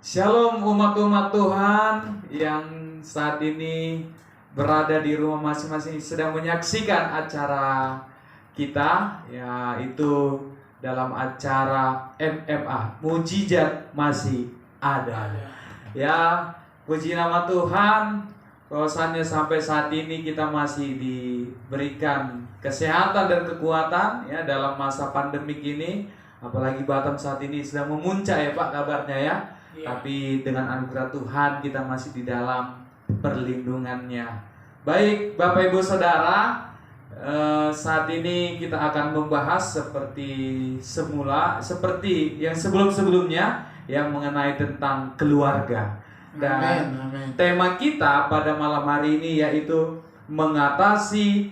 Shalom umat-umat Tuhan yang saat ini berada di rumah masing-masing sedang menyaksikan acara kita, yaitu dalam acara MMA Mujizat Masih Ada. Ya, puji nama Tuhan, bahwasannya sampai saat ini kita masih diberikan kesehatan dan kekuatan ya dalam masa pandemik ini. Apalagi Batam saat ini sedang memuncak ya Pak kabarnya ya. Tapi dengan anugerah Tuhan kita masih di dalam perlindungannya. Baik Bapak Ibu Saudara, saat ini kita akan membahas seperti yang sebelum-sebelumnya yang mengenai tentang keluarga. Dan tema kita pada malam hari ini yaitu mengatasi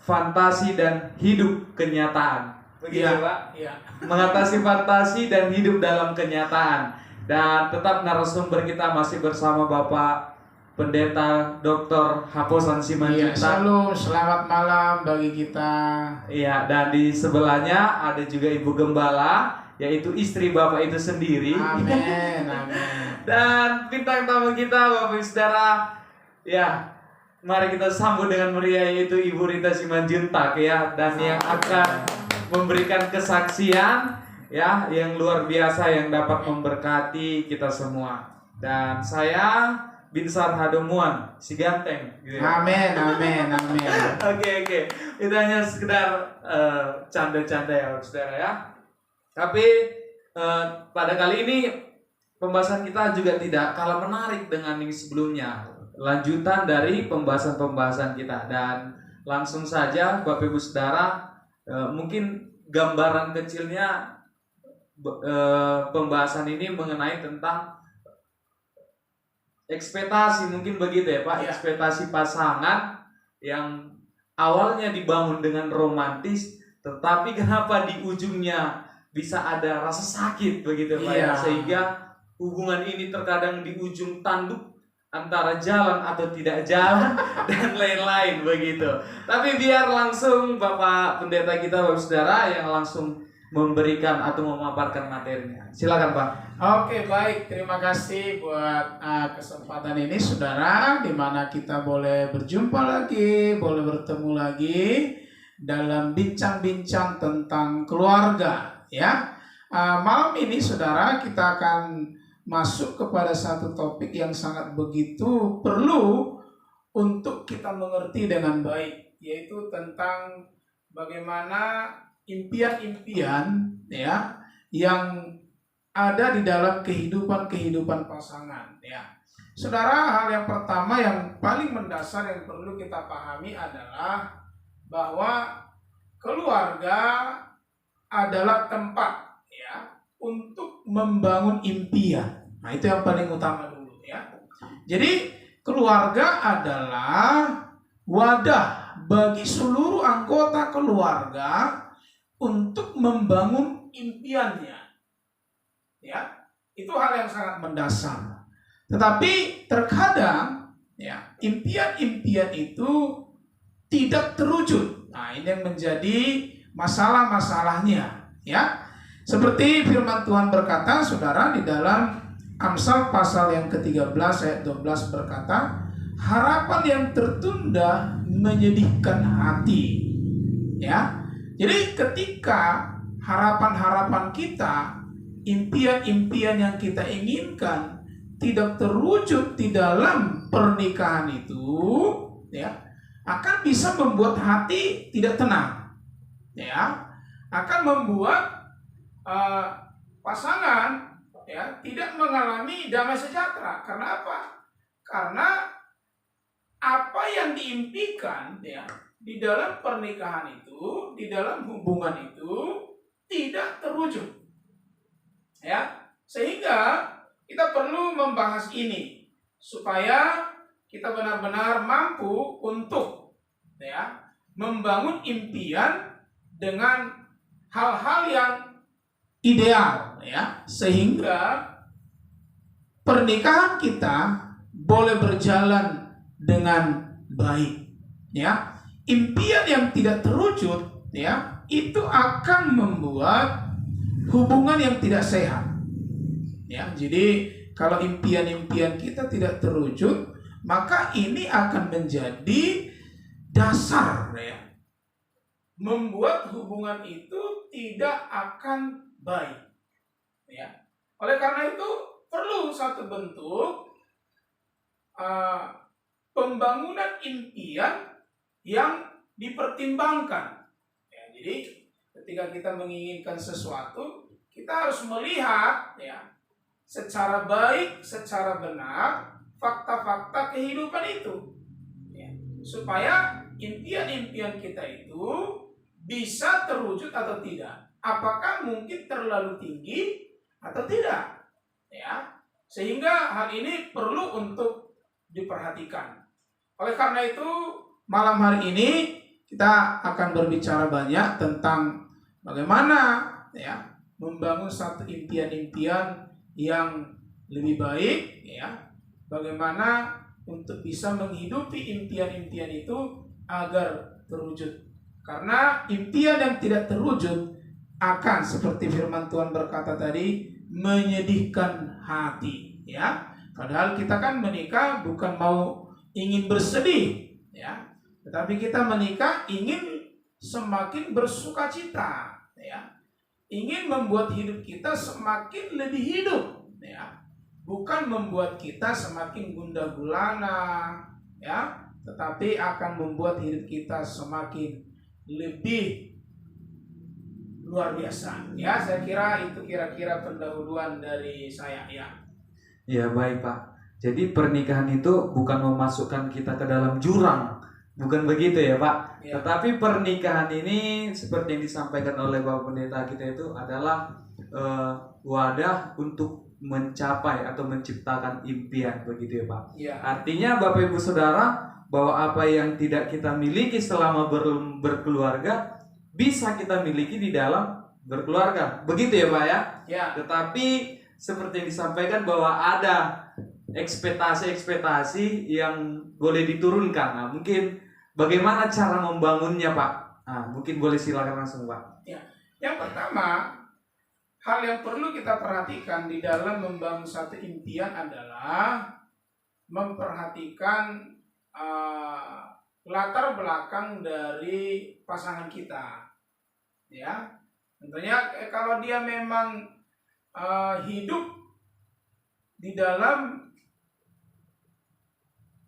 fantasi dan hidup kenyataan. Begitu Pak? Iya. Mengatasi fantasi dan hidup dalam kenyataan. Dan tetap narasumber kita masih bersama Bapak Pendeta Dr. Haposan Simanjuntak. Shalom, selamat malam bagi kita. Iya, dan di sebelahnya ada juga Ibu Gembala, yaitu istri Bapak itu sendiri. Amin, amin. Dan bintang tamu kita Bapak Ibu Saudara, ya, mari kita sambut dengan meriah yaitu Ibu Rita Simanjuntak ya, dan yang akan memberikan kesaksian ya yang luar biasa yang dapat memberkati kita semua. Dan saya Binsar Hadomuan si ganteng gitu ya. Amin, amin, amin. Oke. Itu hanya sekedar canda-canda ya Saudara ya. Tapi pada kali ini pembahasan kita juga tidak kalah menarik dengan yang sebelumnya. Lanjutan dari pembahasan-pembahasan kita. Dan langsung saja Bapak Ibu Saudara, mungkin gambaran kecilnya pembahasan ini mengenai tentang ekspektasi, mungkin begitu ya Pak, ekspektasi pasangan yang awalnya dibangun dengan romantis, tetapi kenapa di ujungnya bisa ada rasa sakit begitu Pak ya, sehingga hubungan ini terkadang di ujung tanduk antara jalan atau tidak jalan dan lain-lain begitu. Tapi biar langsung Bapak Pendeta kita Bapak Saudara yang langsung memberikan atau memaparkan materinya. Silakan Pak. Oke, baik. Terima kasih buat kesempatan ini Saudara, di mana kita boleh berjumpa lagi, boleh bertemu lagi dalam bincang-bincang tentang keluarga ya. Malam ini Saudara, kita akan masuk kepada satu topik yang sangat begitu perlu untuk kita mengerti dengan baik, yaitu tentang bagaimana impian-impian ya yang ada di dalam kehidupan pasangan ya. Saudara, hal yang pertama yang paling mendasar yang perlu kita pahami adalah bahwa keluarga adalah tempat ya untuk membangun impian. Nah, itu yang paling utama dulu ya. Jadi keluarga adalah wadah bagi seluruh anggota keluarga untuk membangun impiannya. Ya, itu hal yang sangat mendasar. Tetapi terkadang ya, impian-impian itu tidak terwujud. Nah, ini yang menjadi masalah-masalahnya, ya. Seperti firman Tuhan berkata, Saudara, di dalam Amsal pasal yang ke-13 ayat 12 berkata, harapan yang tertunda menyedihkan hati. Ya. Jadi ketika harapan-harapan kita, impian-impian yang kita inginkan tidak terwujud di dalam pernikahan itu, ya, akan bisa membuat hati tidak tenang. Ya, akan membuat pasangan ya tidak mengalami damai sejahtera. Karena apa? Karena apa yang diimpikan ya di dalam pernikahan itu, di dalam hubungan itu tidak terwujud. Ya, sehingga kita perlu membahas ini supaya kita benar-benar mampu untuk ya membangun impian dengan hal-hal yang ideal ya, sehingga pernikahan kita boleh berjalan dengan baik ya. Impian yang tidak terwujud ya, itu akan membuat hubungan yang tidak sehat. Ya, jadi kalau impian-impian kita tidak terwujud, maka ini akan menjadi dasar ya, membuat hubungan itu tidak akan baik ya. Oleh karena itu perlu satu bentuk pembangunan impian yang dipertimbangkan ya. Jadi ketika kita menginginkan sesuatu, kita harus melihat ya secara baik, secara benar fakta-fakta kehidupan itu ya, supaya impian-impian kita itu bisa terwujud atau tidak. Apakah mungkin terlalu tinggi atau tidak ya, sehingga hal ini perlu untuk diperhatikan. Oleh karena itu malam hari ini kita akan berbicara banyak tentang bagaimana ya membangun satu impian-impian yang lebih baik ya, bagaimana untuk bisa menghidupi impian-impian itu agar terwujud. Karena impian yang tidak terwujud akan seperti firman Tuhan berkata tadi, menyedihkan hati ya. Padahal kita kan menikah bukan mau ingin bersedih ya, tetapi kita menikah ingin semakin bersukacita ya, ingin membuat hidup kita semakin lebih hidup ya, bukan membuat kita semakin gundah gulana ya, tetapi akan membuat hidup kita semakin lebih luar biasa ya. Saya kira itu kira-kira pendahuluan dari saya ya. Ya baik Pak. Jadi pernikahan itu bukan memasukkan kita ke dalam jurang, bukan begitu ya Pak. Ya. Tetapi pernikahan ini seperti yang disampaikan oleh Bapak Pendeta kita itu adalah wadah untuk mencapai atau menciptakan impian, begitu ya Pak. Ya. Artinya Bapak Ibu Saudara, bahwa apa yang tidak kita miliki selama berkeluarga bisa kita miliki di dalam berkeluarga, begitu ya Pak ya. Ya. Tetapi seperti yang disampaikan bahwa ada ekspektasi yang boleh diturunkan. Nah, mungkin bagaimana cara membangunnya Pak? Nah, mungkin boleh silakan langsung Pak. Ya. Yang pertama, hal yang perlu kita perhatikan di dalam membangun satu impian adalah memperhatikan latar belakang dari pasangan kita. Ya, tentunya kalau dia memang hidup di dalam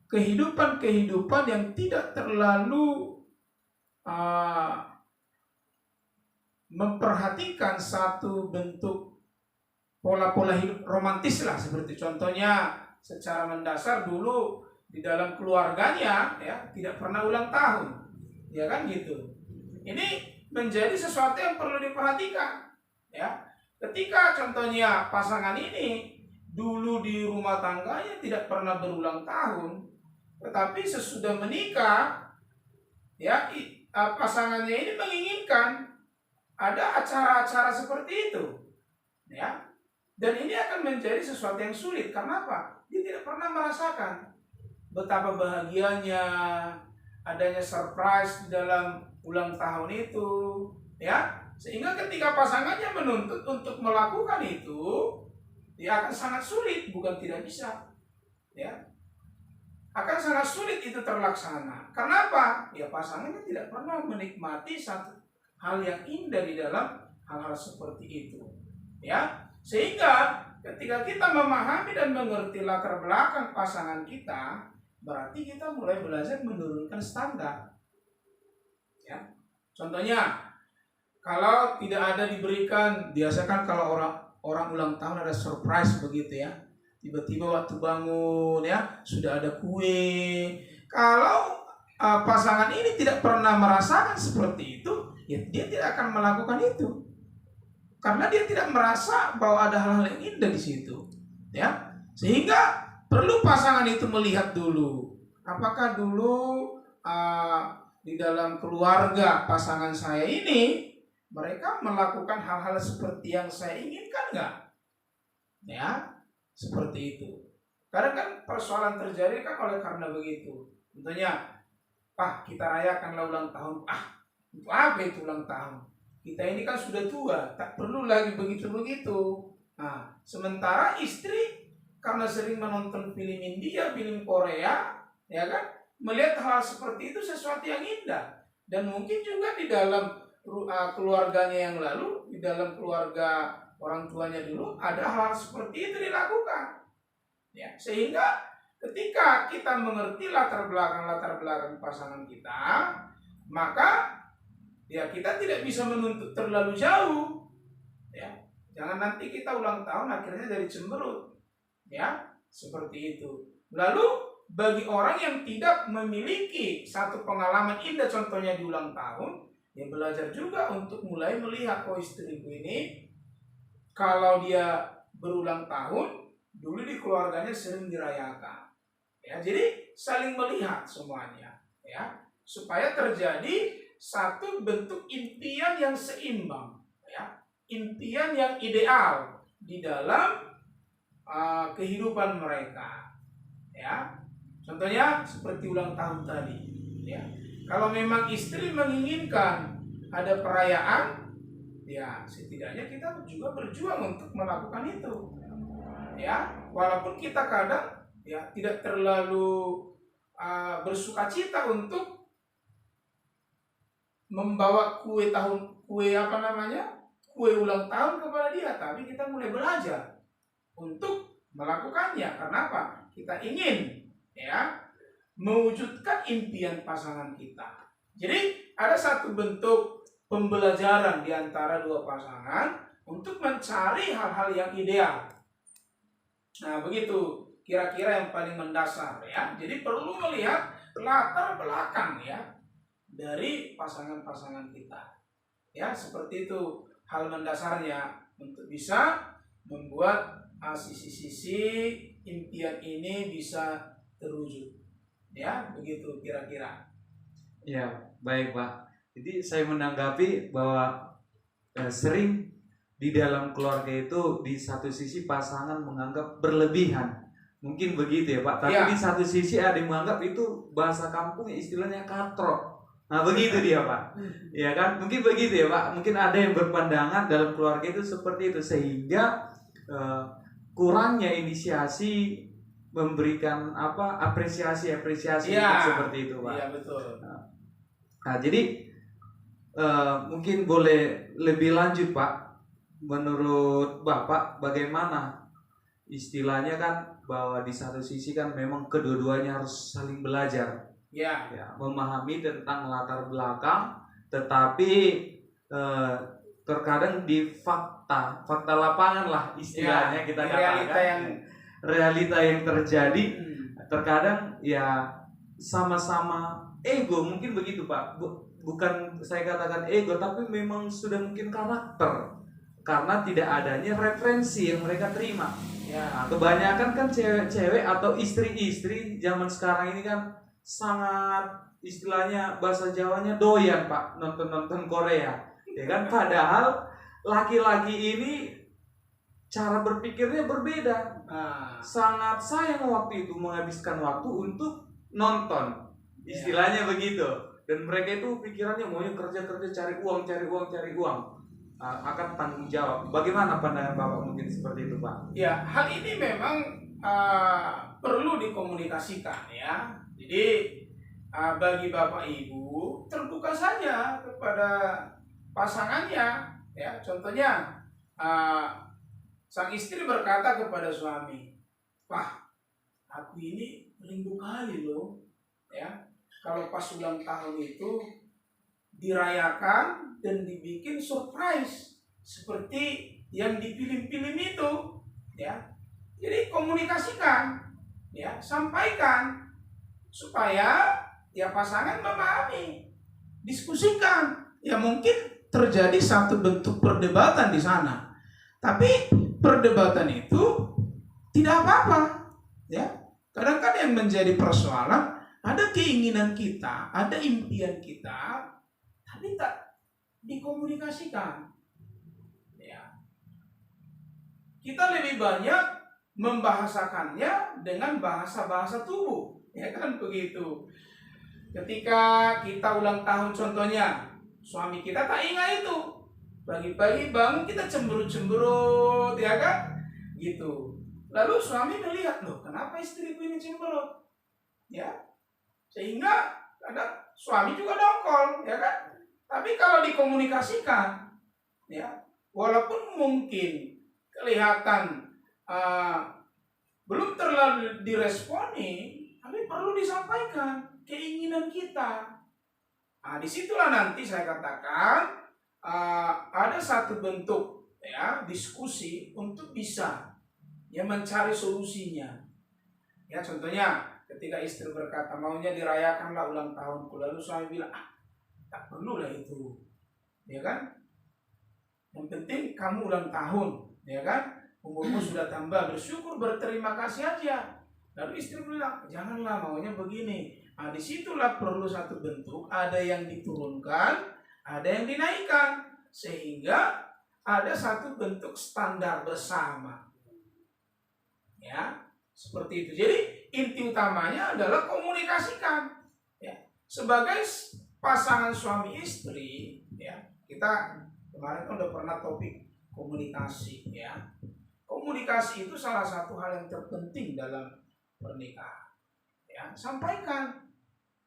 kehidupan yang tidak terlalu memperhatikan satu bentuk pola-pola hidup romantis lah, seperti contohnya secara mendasar dulu di dalam keluarganya ya tidak pernah ulang tahun, ya kan gitu. Ini menjadi sesuatu yang perlu diperhatikan ya. Ketika contohnya pasangan ini dulu di rumah tangganya tidak pernah berulang tahun, tetapi sesudah menikah ya pasangannya ini menginginkan ada acara-acara seperti itu ya. Dan ini akan menjadi sesuatu yang sulit. Karena apa? Dia tidak pernah merasakan betapa bahagianya adanya surprise di dalam ulang tahun itu ya. Sehingga ketika pasangannya menuntut untuk melakukan itu, dia akan sangat sulit, bukan tidak bisa ya, akan sangat sulit itu terlaksana. Kenapa? Ya pasangannya tidak pernah menikmati satu hal yang indah di dalam hal-hal seperti itu ya. Sehingga ketika kita memahami dan mengerti latar belakang pasangan kita, berarti kita mulai belajar menurunkan standar ya. Contohnya, kalau tidak ada diberikan, biasakan kalau orang ulang tahun ada surprise begitu ya. Tiba-tiba waktu bangun ya sudah ada kue. Kalau pasangan ini tidak pernah merasakan seperti itu, ya dia tidak akan melakukan itu. Karena dia tidak merasa bahwa ada hal-hal yang indah di situ, ya. Sehingga perlu pasangan itu melihat dulu, apakah dulu di dalam keluarga pasangan saya ini mereka melakukan hal-hal seperti yang saya inginkan nggak? Ya, seperti itu. Karena kan persoalan terjadi kan oleh karena begitu. Tentunya, Pak kita rayakanlah ulang tahun. Untuk apa itu ulang tahun? Kita ini kan sudah tua, tak perlu lagi begitu-begitu. Nah, sementara istri karena sering menonton film India, film Korea, ya kan, melihat hal seperti itu sesuatu yang indah. Dan mungkin juga di dalam keluarganya yang lalu, di dalam keluarga orang tuanya dulu, ada hal seperti itu dilakukan. Ya, sehingga ketika kita mengerti latar belakang pasangan kita, maka ya kita tidak bisa menuntut terlalu jauh. Ya, jangan nanti kita ulang tahun akhirnya jadi cemberut. Ya, seperti itu. Lalu bagi orang yang tidak memiliki satu pengalaman indah, contohnya di ulang tahun, ya belajar juga untuk mulai melihat, oh istriku ini kalau dia berulang tahun, dulu di keluarganya sering dirayakan. Ya, jadi saling melihat semuanya, ya, supaya terjadi satu bentuk impian yang seimbang, ya, impian yang ideal di dalam kehidupan mereka, ya. Contohnya seperti ulang tahun tadi, ya. Kalau memang istri menginginkan ada perayaan, ya setidaknya kita juga berjuang untuk melakukan itu, ya. Walaupun kita kadang ya tidak terlalu bersukacita untuk membawa kue ulang tahun kepada dia, tapi kita mulai belajar untuk melakukannya. Karena apa? Kita ingin, ya, mewujudkan impian pasangan kita. Jadi ada satu bentuk pembelajaran di antara dua pasangan untuk mencari hal-hal yang ideal. Nah, begitu kira-kira yang paling mendasar, ya. Jadi perlu melihat latar belakang, ya, dari pasangan-pasangan kita. Ya, seperti itu hal mendasarnya untuk bisa membuat sisi-sisi impian ini bisa terwujud. Ya, begitu kira-kira. Ya, baik Pak. Jadi saya menanggapi bahwa sering di dalam keluarga itu di satu sisi pasangan menganggap berlebihan. Mungkin begitu ya Pak. Tapi Ya. di satu sisi ada yang menganggap itu bahasa kampung istilahnya katrok. Nah begitu dia Pak. Ya kan? Mungkin begitu ya Pak. Mungkin ada yang berpandangan dalam keluarga itu seperti itu. Sehingga kurangnya inisiasi memberikan apresiasi Ya. seperti itu Pak. Iya, betul. Nah jadi mungkin boleh lebih lanjut Pak. Menurut Bapak bagaimana istilahnya kan bahwa di satu sisi kan memang kedua-duanya harus saling belajar, Ya. memahami tentang latar belakang, tetapi terkadang di fakta lapangan lah istilahnya, Ya, kita di katakan realita yang terjadi terkadang ya sama-sama ego, mungkin begitu Pak. Bukan saya katakan ego, tapi memang sudah mungkin karakter karena tidak adanya referensi yang mereka terima. Ya. Nah, kebanyakan kan cewek-cewek atau istri-istri zaman sekarang ini kan sangat istilahnya bahasa Jawanya doyan Pak nonton Korea, ya kan? Padahal laki-laki ini cara berpikirnya berbeda. Sangat sayang waktu itu menghabiskan waktu untuk nonton, istilahnya begitu. Dan mereka itu pikirannya maunya kerja cari uang, akan tanggung jawab. Bagaimana pandangan Bapak mungkin seperti itu Pak? Ya, hal ini memang perlu dikomunikasikan, ya. Jadi bagi Bapak Ibu terbuka saja kepada pasangannya, ya. Contohnya sang istri berkata kepada suami, "Wah, aku ini rindu kali loh, ya. Kalau pas ulang tahun itu dirayakan dan dibikin surprise seperti yang di film-film itu, ya." Jadi komunikasikan, ya, sampaikan supaya ya pasangan memahami, diskusikan. Ya mungkin terjadi satu bentuk perdebatan di sana, tapi perdebatan itu tidak apa-apa, ya. Kadang kan yang menjadi persoalan ada keinginan kita, ada impian kita, tapi tak dikomunikasikan. Ya. Kita lebih banyak membahasakannya dengan bahasa-bahasa tubuh, ya kan begitu. Ketika kita ulang tahun contohnya, suami kita tak ingat itu. Pagi-pagi bangun kita cemberut-cemberut, ya kan? Gitu. Lalu suami melihat, loh kenapa istriku ini cemberut? Ya, sehingga kadang suami juga dongkol, ya kan? Tapi kalau dikomunikasikan, ya, walaupun mungkin kelihatan belum terlalu diresponi, tapi perlu disampaikan keinginan kita. Nah, disitulah nanti saya katakan ada satu bentuk ya diskusi untuk bisa ya mencari solusinya. Ya contohnya ketika istri berkata maunya dirayakanlah ulang tahunku, lalu suami bilang tak perlu lah itu, ya kan? Yang penting kamu ulang tahun, ya kan? Umurmu sudah tambah, bersyukur, berterima kasih aja. Lalu istri bilang janganlah maunya begini. Nah, disitulah perlu satu bentuk, ada yang diturunkan, ada yang dinaikkan, sehingga ada satu bentuk standar bersama. Ya, seperti itu. Jadi inti utamanya adalah komunikasikan. Ya, sebagai pasangan suami istri, ya kita kemarin kan udah pernah topik komunikasi. Ya, komunikasi itu salah satu hal yang terpenting dalam pernikahan. Ya, sampaikan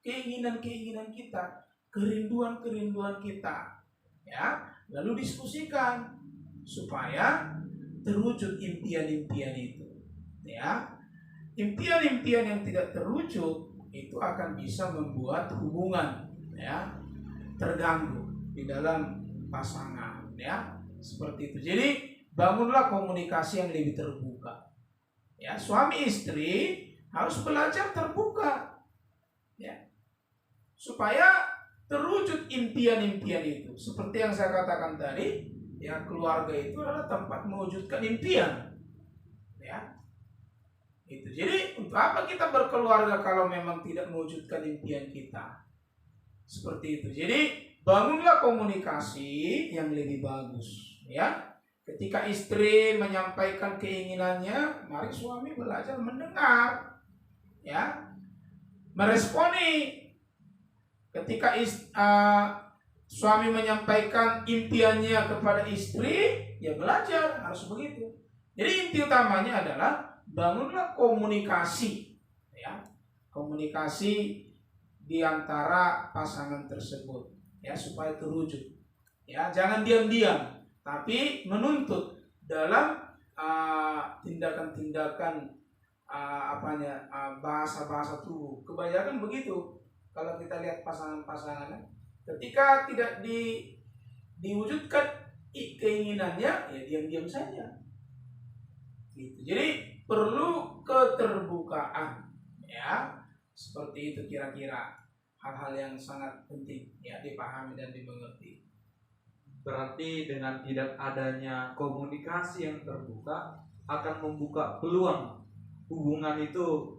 keinginan-keinginan kita, kerinduan-kerinduan kita, ya, lalu diskusikan supaya terwujud impian-impian itu, ya. Impian-impian yang tidak terwujud itu akan bisa membuat hubungan, ya, terganggu di dalam pasangan, ya, seperti itu. Jadi bangunlah komunikasi yang lebih terbuka, ya. Suami istri harus belajar terbuka, ya, supaya terwujud impian-impian itu. Seperti yang saya katakan tadi, ya keluarga itu adalah tempat mewujudkan impian, ya. Itu. Jadi untuk apa kita berkeluarga kalau memang tidak mewujudkan impian kita? Seperti itu. Jadi bangunlah komunikasi yang lebih bagus, ya. Ketika istri menyampaikan keinginannya, mari suami belajar mendengar, ya, meresponi. Ketika suami menyampaikan impiannya kepada istri, ya belajar harus begitu. Jadi inti utamanya adalah bangunlah komunikasi, ya, komunikasi di antara pasangan tersebut, ya, supaya terwujud. Ya, jangan diam-diam, tapi menuntut dalam tindakan-tindakan bahasa-bahasa tubuh. Kebanyakan begitu. Kalau kita lihat pasangan-pasangan, ketika tidak diwujudkan keinginannya, ya diam-diam saja. Gitu. Jadi perlu keterbukaan, ya, seperti itu kira-kira hal-hal yang sangat penting, ya, dipahami dan dimengerti. Berarti dengan tidak adanya komunikasi yang terbuka akan membuka peluang hubungan itu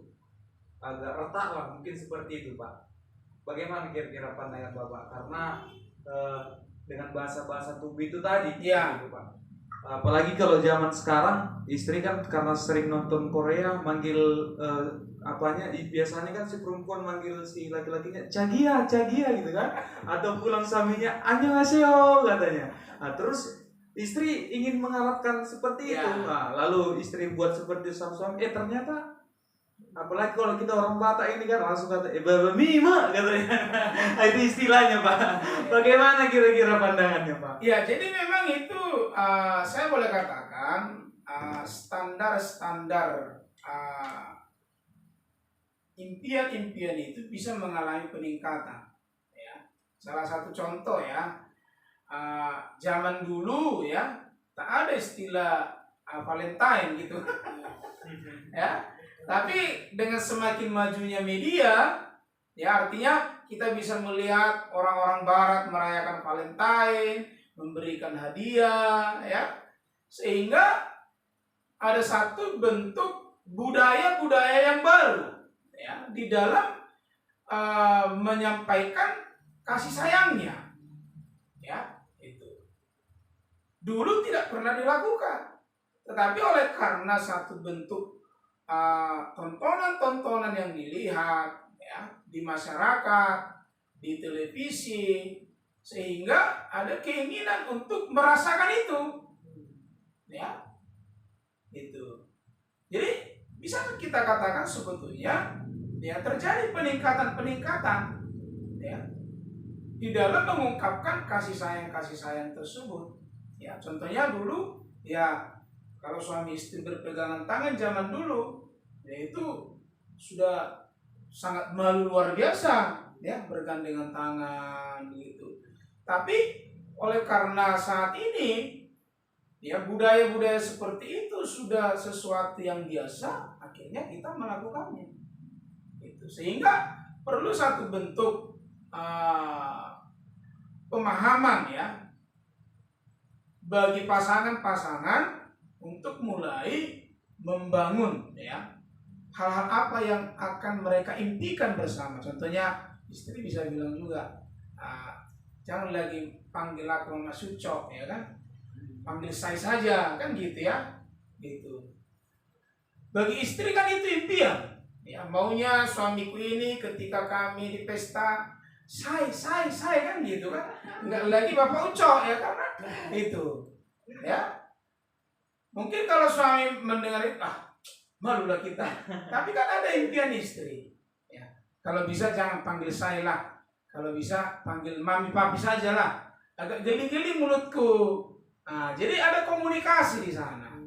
agak retak lah, mungkin seperti itu, Pak. Bagaimana kira-kira pandangan Bapak? Karena dengan bahasa-bahasa tubuh itu tadi, ya, gitu, Pak. Apalagi kalau zaman sekarang, istri kan karena sering nonton Korea, manggil biasanya kan si perempuan manggil si laki-lakinya cagia gitu kan, atau pulang suaminya annyeonghaseyo katanya. Nah, terus istri ingin mengharapkan seperti itu. Nah, lalu istri buat seperti suami, ternyata apalagi kalau kita orang Batak ini kan langsung kata baba mima katanya. Itu istilahnya, Pak. Bagaimana kira-kira pandangannya, Pak? Ya, jadi memang itu saya boleh katakan standar-standar impian-impian itu bisa mengalami peningkatan, ya. Salah satu contoh, ya, zaman dulu, ya, tak ada istilah Valentine gitu. Ya, tapi dengan semakin majunya media, ya, artinya kita bisa melihat orang-orang Barat merayakan Valentine, memberikan hadiah, ya, sehingga ada satu bentuk budaya-budaya yang baru, ya, di dalam menyampaikan kasih sayangnya, ya, itu dulu tidak pernah dilakukan, tetapi oleh karena satu bentuk tontonan-tontonan yang dilihat, ya, di masyarakat, di televisi, sehingga ada keinginan untuk merasakan itu, ya, itu. Jadi bisa kita katakan sebetulnya ya terjadi peningkatan ya di dalam mengungkapkan kasih sayang tersebut. Ya, contohnya dulu ya kalau suami istri berpegangan tangan zaman dulu, yaitu sudah sangat malu luar biasa ya bergandengan tangan gitu. Tapi oleh karena saat ini ya budaya-budaya seperti itu sudah sesuatu yang biasa, akhirnya kita melakukannya. Itu sehingga perlu satu bentuk pemahaman ya bagi pasangan-pasangan untuk mulai membangun ya hal-hal apa yang akan mereka impikan bersama. Contohnya istri bisa bilang juga, jangan lagi panggil aku Mama Suco ya kan, panggil saya saja kan gitu ya. Gitu. Bagi istri kan itu impian. Ya, maunya suamiku ini ketika kami di pesta saya kan gitu kan, nggak lagi Bapak Uco ya karena itu ya. Mungkin kalau suami mendengar itu, malulah kita. Tapi kan ada impian istri. Ya. Kalau bisa jangan panggil saya lah. Kalau bisa panggil mami papi saja lah. Agak geli-geli mulutku. Nah, jadi ada komunikasi di sana.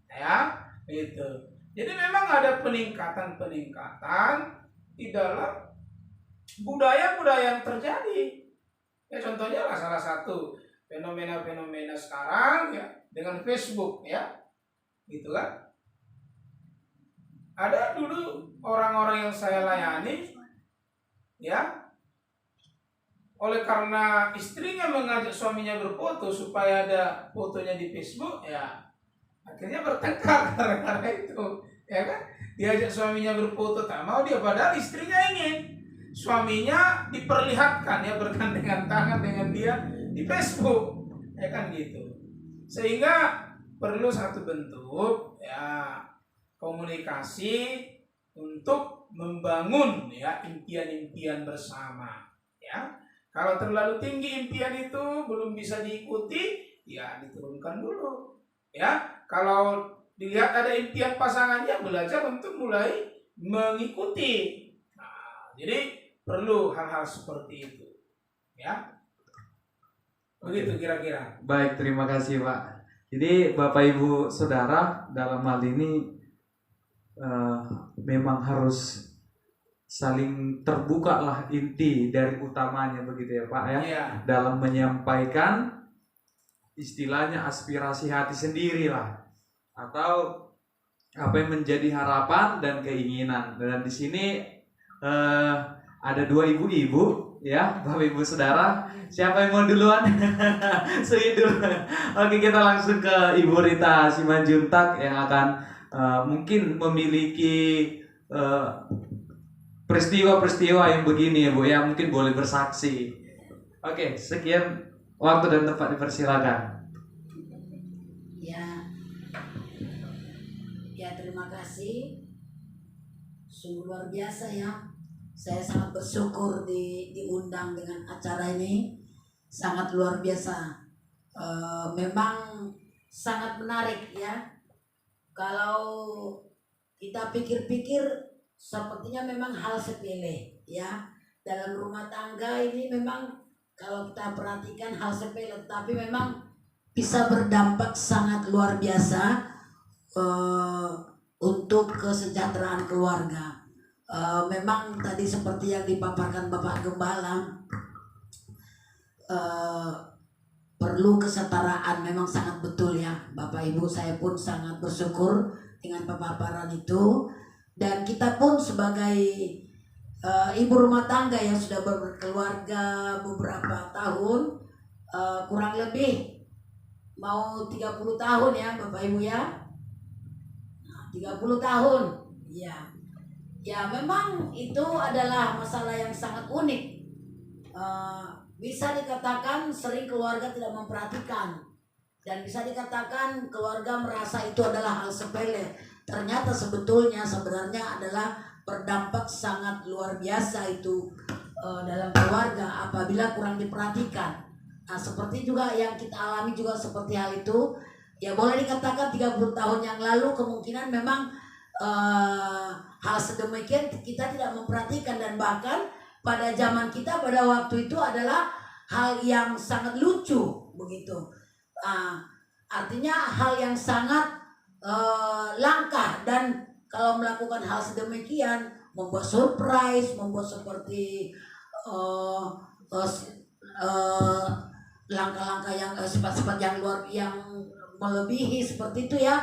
Ya, gitu. Jadi memang ada peningkatan di dalam budaya-budaya yang terjadi. Ya contohnya lah salah satu fenomena-fenomena sekarang ya dengan Facebook ya. Gitu kan. Ada dulu orang-orang yang saya layani ya, oleh karena istrinya mengajak suaminya berfoto supaya ada fotonya di Facebook ya, akhirnya bertengkar karena itu ya kan. Diajak suaminya berfoto tak mau dia, padahal istrinya ingin suaminya diperlihatkan ya bergandengan tangan dengan dia di Facebook ya kan gitu. Sehingga perlu satu bentuk ya komunikasi untuk membangun ya impian-impian bersama ya. Kalau terlalu tinggi impian itu belum bisa diikuti ya diturunkan dulu ya. Kalau dilihat ada impian pasangannya, belajar untuk mulai mengikuti. Nah, jadi perlu hal-hal seperti itu ya. Begitu kira-kira. Baik, terima kasih Pak. Jadi Bapak Ibu Saudara, dalam hal ini memang harus saling terbuka lah inti dari utamanya begitu ya Pak ya. Iya. Dalam menyampaikan istilahnya aspirasi hati sendiri lah, atau apa yang menjadi harapan dan keinginan. Dan di sini ada dua ibu-ibu ya, Bapak Ibu Saudara. Siapa yang mau duluan? Saya dulu. Oke, kita langsung ke Ibu Rita Simanjuntak yang akan mungkin memiliki peristiwa-peristiwa yang begini ya Bu ya, mungkin boleh bersaksi. Oke, sekian waktu dan tempat dipersilakan. Ya terima kasih. Sungguh luar biasa ya. Saya sangat bersyukur diundang dengan acara ini. Sangat luar biasa. Memang sangat menarik ya. Kalau kita pikir-pikir sepertinya memang hal sepele ya. Dalam rumah tangga ini memang kalau kita perhatikan hal sepele, tapi memang bisa berdampak sangat luar biasa untuk kesejahteraan keluarga. Memang tadi seperti yang dipaparkan Bapak Gembala, perlu kesetaraan, memang sangat betul ya Bapak Ibu. Saya pun sangat bersyukur dengan paparan itu, dan kita pun sebagai ibu rumah tangga yang sudah berkeluarga beberapa tahun, kurang lebih mau 30 tahun ya Bapak Ibu ya. 30 tahun ya. Ya memang itu adalah masalah yang sangat unik. Bisa dikatakan sering keluarga tidak memperhatikan, dan bisa dikatakan keluarga merasa itu adalah hal sepele. Ternyata sebenarnya adalah berdampak sangat luar biasa itu dalam keluarga apabila kurang diperhatikan. Nah seperti juga yang kita alami juga seperti hal itu. Ya boleh dikatakan 30 tahun yang lalu kemungkinan memang hal sedemikian kita tidak memperhatikan, dan bahkan pada zaman kita pada waktu itu adalah hal yang sangat lucu begitu. Artinya hal yang sangat langka, dan kalau melakukan hal sedemikian membuat surprise, membuat seperti langkah-langkah yang sifat-sifat yang luar yang melebihi seperti itu ya,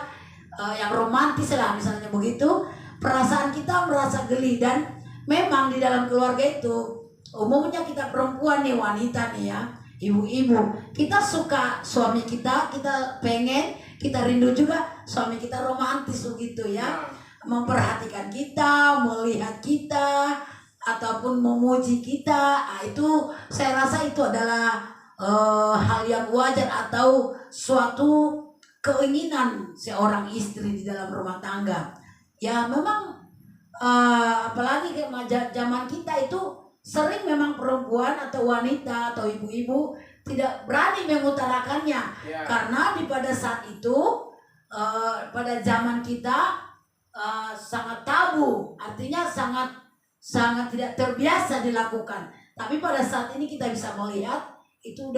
yang romantis lah misalnya begitu, perasaan kita merasa geli. Dan memang di dalam keluarga itu umumnya kita perempuan nih, wanita nih ya, ibu-ibu, kita suka suami kita pengen, kita rindu juga suami kita romantis begitu ya, memperhatikan kita, melihat kita, ataupun memuji kita. Itu saya rasa itu adalah hal yang wajar atau suatu keinginan seorang istri di dalam rumah tangga. Ya memang apalagi zaman kita itu sering memang perempuan atau wanita atau ibu-ibu tidak berani mengutarakannya, karena pada saat itu pada zaman kita sangat tabu, artinya sangat tidak terbiasa dilakukan. Tapi pada saat ini kita bisa melihat itu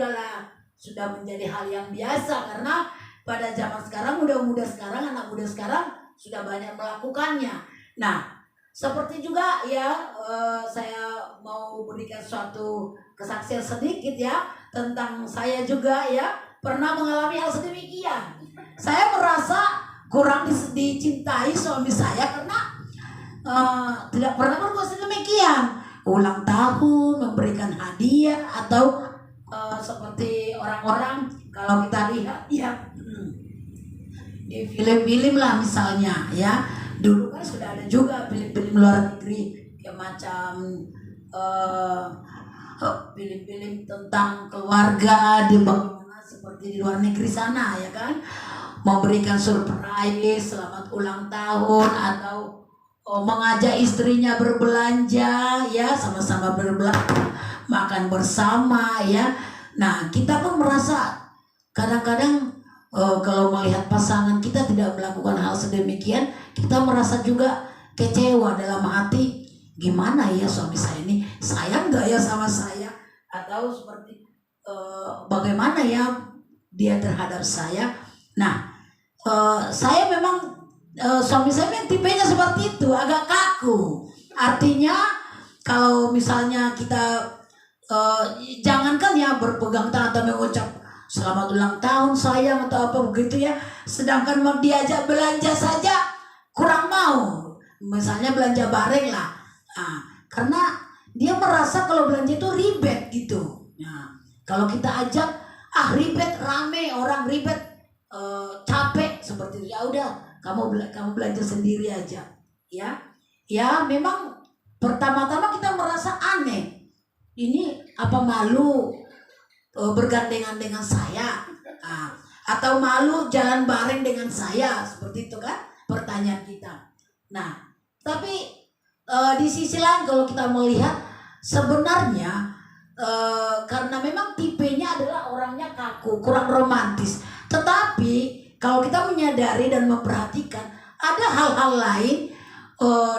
sudah menjadi hal yang biasa, karena pada zaman sekarang muda-muda sekarang, anak muda sekarang sudah banyak melakukannya. Nah, seperti juga ya, saya mau berikan suatu kesaksian sedikit ya tentang saya juga ya, pernah mengalami hal sedemikian. Saya merasa kurang dicintai suami saya karena tidak pernah berbuat sedemikian. Ulang tahun, memberikan hadiah, atau seperti orang-orang kalau kita lihat ya di film-film lah misalnya ya, dulu kan sudah ada juga film-film luar negeri kayak macam film-film tentang keluarga di bagaimana seperti di luar negeri sana ya kan, memberikan surprise selamat ulang tahun, atau mengajak istrinya berbelanja ya, sama-sama berbelanja, makan bersama ya. Nah, kita pun merasa kadang-kadang kalau melihat pasangan kita tidak melakukan hal sedemikian, kita merasa juga kecewa dalam hati. Gimana ya suami saya ini, sayang gak ya sama saya, atau seperti bagaimana ya dia terhadap saya. Nah, saya memang suami saya memang tipenya seperti itu, agak kaku. Artinya kalau misalnya kita jangankan ya berpegang tangan atau mengucap selamat ulang tahun sayang atau apa begitu ya, sedangkan mau diajak belanja saja kurang mau, misalnya belanja bareng lah. Karena dia merasa kalau belanja itu ribet gitu. Nah, kalau kita ajak ribet, rame orang ribet, capek seperti itu, ya udah kamu belanja sendiri aja ya. Ya memang pertama-tama kita merasa aneh, ini apa malu bergandengan dengan saya, atau malu jalan bareng dengan saya, seperti itu kan pertanyaan kita. Nah, tapi di sisi lain kalau kita melihat sebenarnya karena memang tipenya adalah orangnya kaku, kurang romantis. Tetapi kalau kita menyadari dan memperhatikan ada hal-hal lain,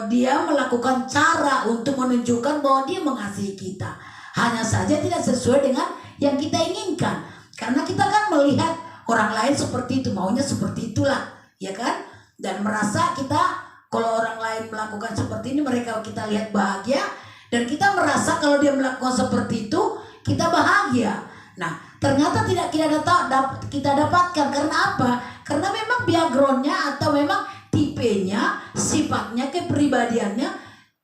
dia melakukan cara untuk menunjukkan bahwa dia mengasihi kita. Hanya saja tidak sesuai dengan yang kita inginkan. Karena kita kan melihat orang lain seperti itu, maunya seperti itulah, ya kan? Dan merasa kita kalau orang lain melakukan seperti ini, mereka kita lihat bahagia, dan kita merasa kalau dia melakukan seperti itu kita bahagia. Nah, ternyata tidak kita dapatkan. Karena apa? Karena memang backgroundnya atau memang tipenya, sifatnya, kepribadiannya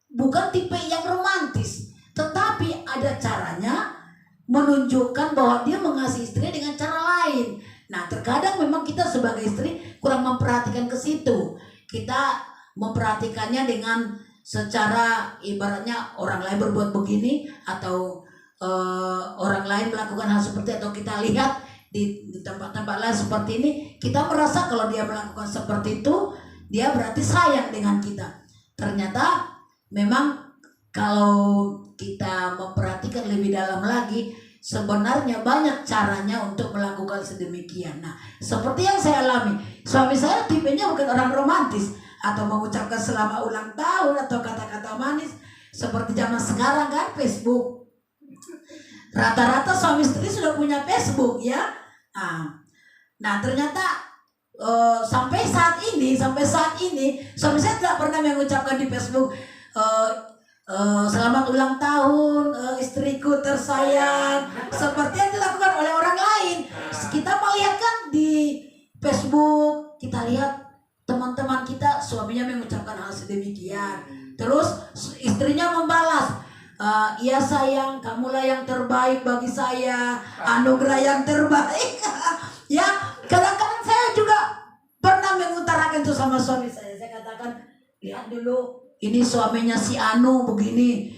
bukan tipe yang romantis, tetapi ada caranya menunjukkan bahwa dia mengasihi istrinya dengan cara lain. Nah, terkadang memang kita sebagai istri kurang memperhatikan ke situ. Kita memperhatikannya dengan secara ibaratnya orang lain berbuat begini, atau orang lain melakukan hal seperti, atau kita lihat di tempat-tempat lain seperti ini, kita merasa kalau dia melakukan seperti itu dia berarti sayang dengan kita. Ternyata memang kalau kita memperhatikan lebih dalam lagi, sebenarnya banyak caranya untuk melakukan sedemikian. Nah, seperti yang saya alami, suami saya tipenya bukan orang romantis, atau mengucapkan selamat ulang tahun atau kata-kata manis seperti zaman sekarang kan, Facebook. Rata-rata suami istri sudah punya Facebook ya. Nah ternyata sampai saat ini suami saya tidak pernah mengucapkan di Facebook selamat ulang tahun istriku tersayang seperti yang dilakukan oleh orang lain. Kita melihat kan di Facebook, kita lihat teman-teman kita suaminya mengucapkan hal sedemikian, terus istrinya membalas, iya sayang, kamulah yang terbaik bagi saya, anugerah yang terbaik. Ya, kadang-kadang saya juga pernah mengutarakan itu sama suami saya. Saya katakan, lihat dulu, ini suaminya si Anu begini,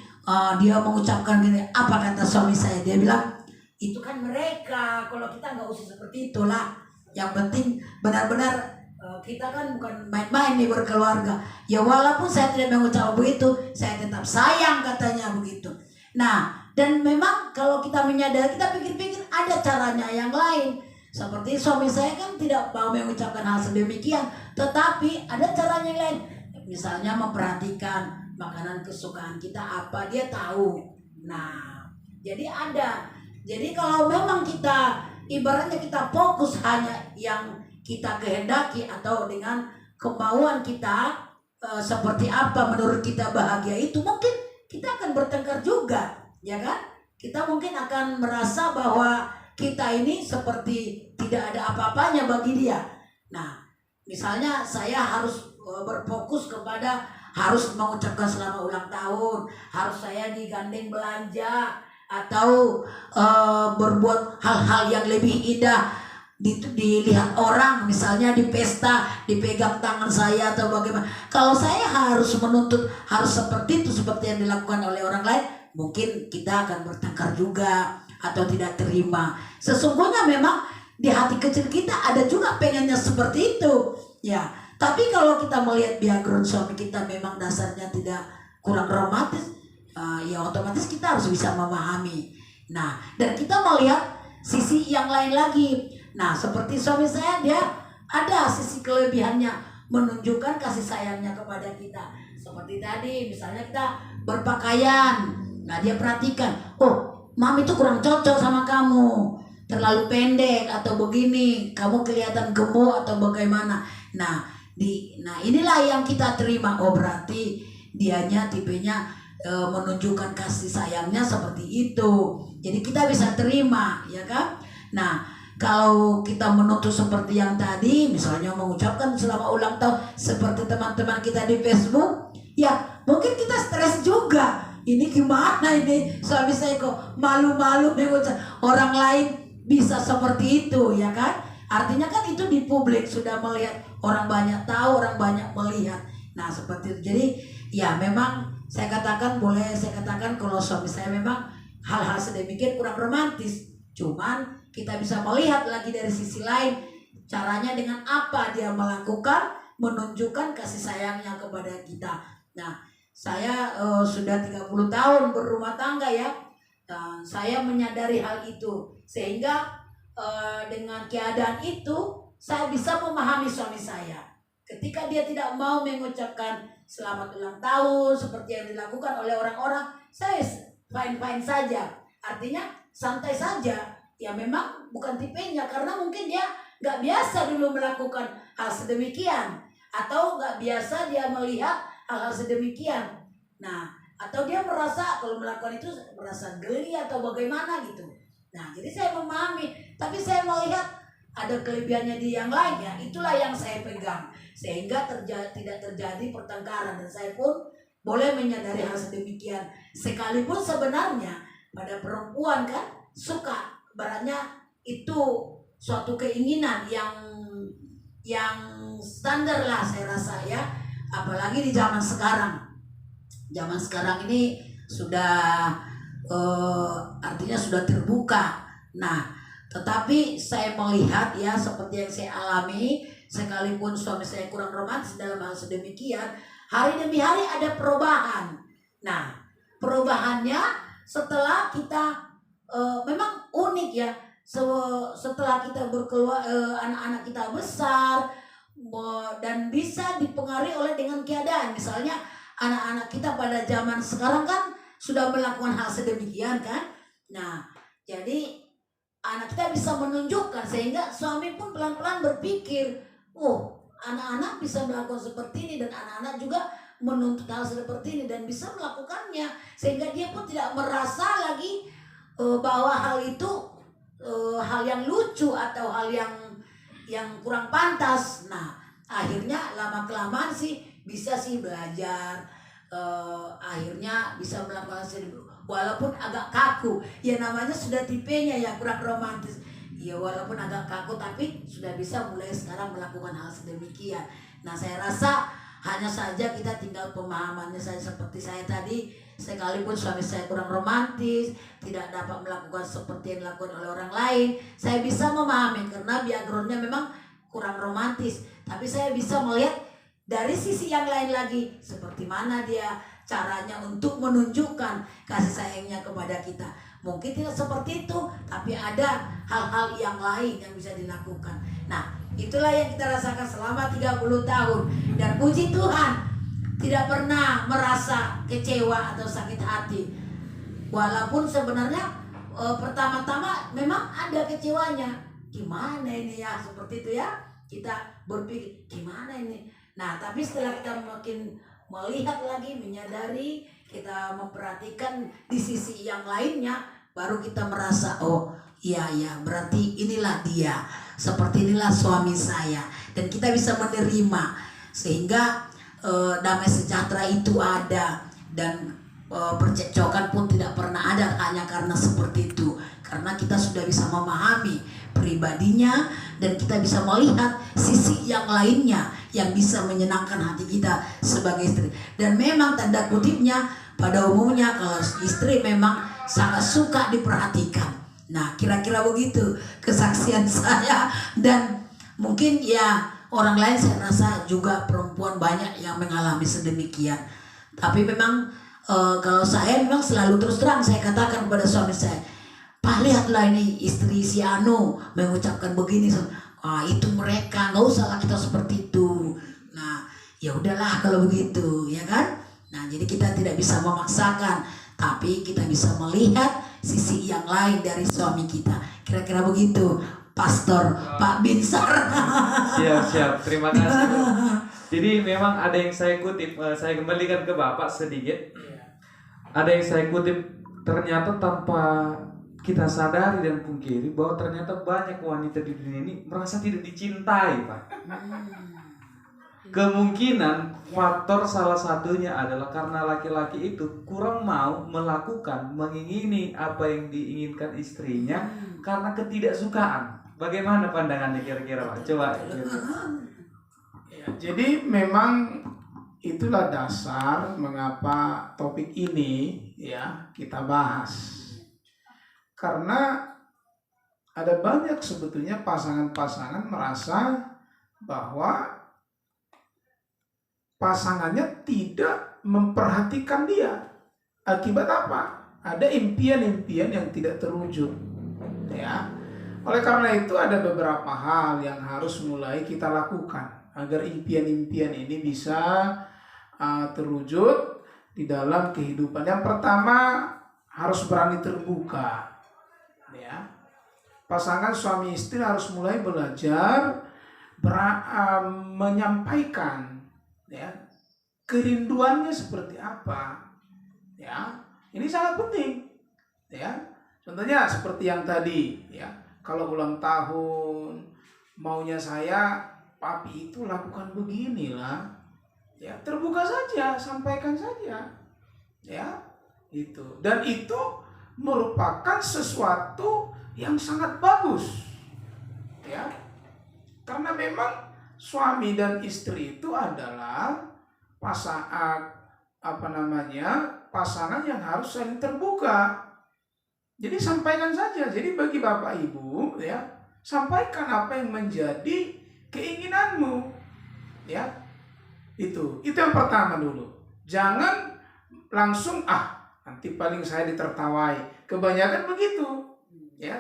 dia mengucapkan gini. Apa kata suami saya? Dia bilang, itu kan mereka, kalau kita nggak usah seperti itulah. Yang penting benar-benar kita kan bukan main-main nih berkeluarga. Ya walaupun saya tidak mengucapkan begitu, saya tetap sayang katanya begitu. Nah, dan memang kalau kita menyadari, kita pikir-pikir ada caranya yang lain. Seperti suami saya kan tidak mau mengucapkan hal sedemikian, tetapi ada caranya yang lain. Misalnya memperhatikan makanan kesukaan kita apa, dia tahu. Nah, jadi ada. Jadi kalau memang kita ibaratnya kita fokus hanya yang kita kehendaki atau dengan kemauan kita seperti apa menurut kita bahagia, itu mungkin kita akan bertengkar juga, ya kan? Kita mungkin akan merasa bahwa kita ini seperti tidak ada apa-apanya bagi dia. Nah, misalnya saya harus berfokus kepada harus mengucapkan selamat ulang tahun, harus saya digandeng belanja atau berbuat hal-hal yang lebih indah dilihat orang, misalnya di pesta dipegang tangan saya atau bagaimana. Kalau saya harus menuntut harus seperti itu, seperti yang dilakukan oleh orang lain, mungkin kita akan bertengkar juga atau tidak terima. Sesungguhnya memang di hati kecil kita ada juga pengennya seperti itu, ya. Tapi kalau kita melihat background suami kita memang dasarnya tidak kurang romantis, ya otomatis kita harus bisa memahami. Nah, dan kita melihat sisi yang lain lagi. Nah, seperti suami saya, dia ada sisi kelebihannya menunjukkan kasih sayangnya kepada kita. Seperti tadi, misalnya kita berpakaian, nah dia perhatikan, oh, mami itu kurang cocok sama kamu, terlalu pendek atau begini, kamu kelihatan gemuk atau bagaimana. Nah, inilah yang kita terima. Oh, berarti dianya tipenya menunjukkan kasih sayangnya seperti itu. Jadi kita bisa terima, ya kan? Nah, kalau kita menuntut seperti yang tadi, misalnya mengucapkan selamat ulang tahun seperti teman-teman kita di Facebook, ya mungkin kita stres juga. Ini gimana ini, suami saya kok malu-malu mengucap, orang lain bisa seperti itu, ya kan? Artinya kan itu di publik sudah melihat, orang banyak tahu, orang banyak melihat. Nah, seperti itu. Jadi ya memang saya katakan kalau suami saya memang hal-hal sedemikian kurang romantis. Cuman kita bisa melihat lagi dari sisi lain, caranya dengan apa dia melakukan, menunjukkan kasih sayangnya kepada kita. Nah, saya sudah 30 tahun berumah tangga ya, dan saya menyadari hal itu, sehingga dengan keadaan itu saya bisa memahami suami saya. Ketika dia tidak mau mengucapkan selamat ulang tahun seperti yang dilakukan oleh orang-orang, saya fine-fine saja. Artinya santai saja. Ya memang bukan tipenya, karena mungkin dia gak biasa dulu melakukan hal sedemikian, atau gak biasa dia melihat hal-hal sedemikian. Nah, atau dia merasa kalau melakukan itu merasa geli atau bagaimana gitu. Nah, jadi saya memahami, tapi saya melihat ada kelebihannya di yang lain, ya itulah yang saya pegang, sehingga tidak terjadi pertengkaran. Dan saya pun boleh menyadari hal sedemikian, sekalipun sebenarnya pada perempuan kan suka, baratnya itu suatu keinginan yang standar lah saya rasa ya, apalagi di zaman sekarang ini sudah artinya sudah terbuka. Nah, tetapi saya melihat ya seperti yang saya alami, sekalipun suami saya kurang romantis dalam hal sedemikian, hari demi hari ada perubahan. Nah, perubahannya setelah kita memang unik ya. Setelah kita anak-anak kita besar, dan bisa dipengaruhi oleh dengan keadaan. Misalnya anak-anak kita pada zaman sekarang kan sudah melakukan hal sedemikian kan. Nah, jadi anak kita bisa menunjukkan sehingga suami pun pelan-pelan berpikir, oh anak-anak bisa melakukan seperti ini, dan anak-anak juga menuntut hal seperti ini dan bisa melakukannya, sehingga dia pun tidak merasa lagi bahwa hal itu hal yang lucu atau hal yang kurang pantas. Nah, akhirnya lama kelamaan sih bisa sih belajar, akhirnya bisa melakukan walaupun agak kaku. Ya namanya sudah tipenya ya kurang romantis. Ya walaupun agak kaku tapi sudah bisa mulai sekarang melakukan hal sedemikian. Nah, saya rasa hanya saja kita tinggal pemahamannya saja. Seperti saya tadi, sekalipun suami saya kurang romantis, tidak dapat melakukan seperti yang dilakukan oleh orang lain, saya bisa memahami karena backgroundnya memang kurang romantis. Tapi saya bisa melihat dari sisi yang lain lagi, seperti mana dia caranya untuk menunjukkan kasih sayangnya kepada kita. Mungkin tidak seperti itu, tapi ada hal-hal yang lain yang bisa dilakukan. Nah, itulah yang kita rasakan selama 30 tahun. Dan puji Tuhan, tidak pernah merasa kecewa atau sakit hati. Walaupun sebenarnya pertama-tama memang ada kecewanya. Gimana ini ya, seperti itu ya. Kita berpikir, gimana ini? Nah, tapi setelah kita makin melihat lagi, menyadari, kita memperhatikan di sisi yang lainnya, baru kita merasa, oh iya berarti inilah dia, seperti inilah suami saya, dan kita bisa menerima sehingga damai sejahtera itu ada, dan percekcokan pun tidak pernah ada hanya karena seperti itu, karena kita sudah bisa memahami pribadinya dan kita bisa melihat sisi yang lainnya yang bisa menyenangkan hati kita sebagai istri. Dan memang tanda kutipnya pada umumnya kalau istri memang sangat suka diperhatikan. Nah, kira-kira begitu kesaksian saya, dan mungkin ya orang lain saya rasa juga perempuan banyak yang mengalami sedemikian. Tapi memang kalau saya memang selalu terus terang saya katakan kepada suami saya, Pak, lihatlah ini istri si Anu mengucapkan begini. Itu mereka, nggak usah lah kita seperti itu. Nah, ya udahlah kalau begitu, ya kan? Nah, jadi kita tidak bisa memaksakan, tapi kita bisa melihat sisi yang lain dari suami kita. Kira-kira begitu, Pastor Pak Binsar. Siap. Terima kasih, Bu. Jadi memang ada yang saya kutip, saya kembalikan ke Bapak sedikit. Ada yang saya kutip, ternyata tanpa kita sadari dan pungkiri bahwa ternyata banyak wanita di dunia ini merasa tidak dicintai, Pak. Kemungkinan faktor salah satunya adalah karena laki-laki itu kurang mau melakukan, mengingini apa yang diinginkan istrinya karena ketidaksukaan. Bagaimana pandangannya kira-kira, Pak? Coba. Ya, jadi memang itulah dasar mengapa topik ini ya kita bahas. Karena ada banyak sebetulnya pasangan-pasangan merasa bahwa pasangannya tidak memperhatikan dia. Akibat apa? Ada impian-impian yang tidak terwujud. Ya. Oleh karena itu ada beberapa hal yang harus mulai kita lakukan agar impian-impian ini bisa terwujud di dalam kehidupan. Yang pertama, harus berani terbuka. Ya, pasangan suami istri harus mulai belajar menyampaikan ya kerinduannya seperti apa. Ya, ini sangat penting. Ya, contohnya seperti yang tadi. Ya, kalau ulang tahun maunya saya, papi itu lakukan beginilah. Ya, terbuka saja, sampaikan saja. Ya, itu. Dan itu merupakan sesuatu yang sangat bagus, ya, karena memang suami dan istri itu adalah pasangan yang harus saling terbuka. Jadi sampaikan saja. Jadi bagi bapak ibu, ya, sampaikan apa yang menjadi keinginanmu, ya, itu yang pertama dulu. Jangan langsung nanti paling saya ditertawai. Kebanyakan begitu, ya,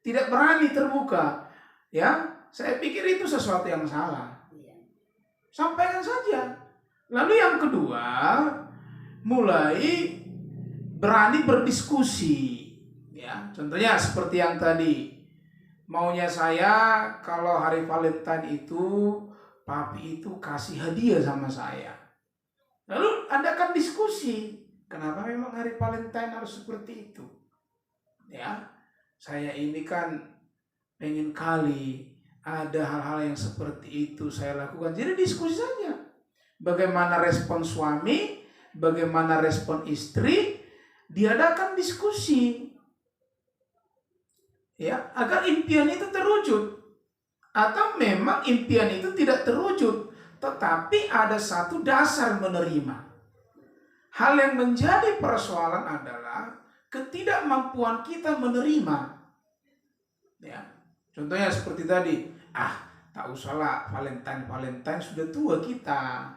tidak berani terbuka, ya. Saya pikir itu sesuatu yang salah, sampaikan saja. Lalu yang kedua, mulai berani berdiskusi. Ya, contohnya seperti yang tadi. Maunya saya kalau hari Valentine itu papi itu kasih hadiah sama saya. Lalu adakan diskusi. Kenapa memang hari Valentine harus seperti itu? Ya, saya ini kan pengen kali ada hal-hal yang seperti itu saya lakukan. Jadi diskusi saja. Bagaimana respon suami, bagaimana respon istri, diadakan diskusi. Ya, agar impian itu terwujud. Atau memang impian itu tidak terwujud, tetapi ada satu dasar menerima. Hal yang menjadi persoalan adalah ketidakmampuan kita menerima. Ya, contohnya seperti tadi, tak usahlah Valentine sudah tua kita.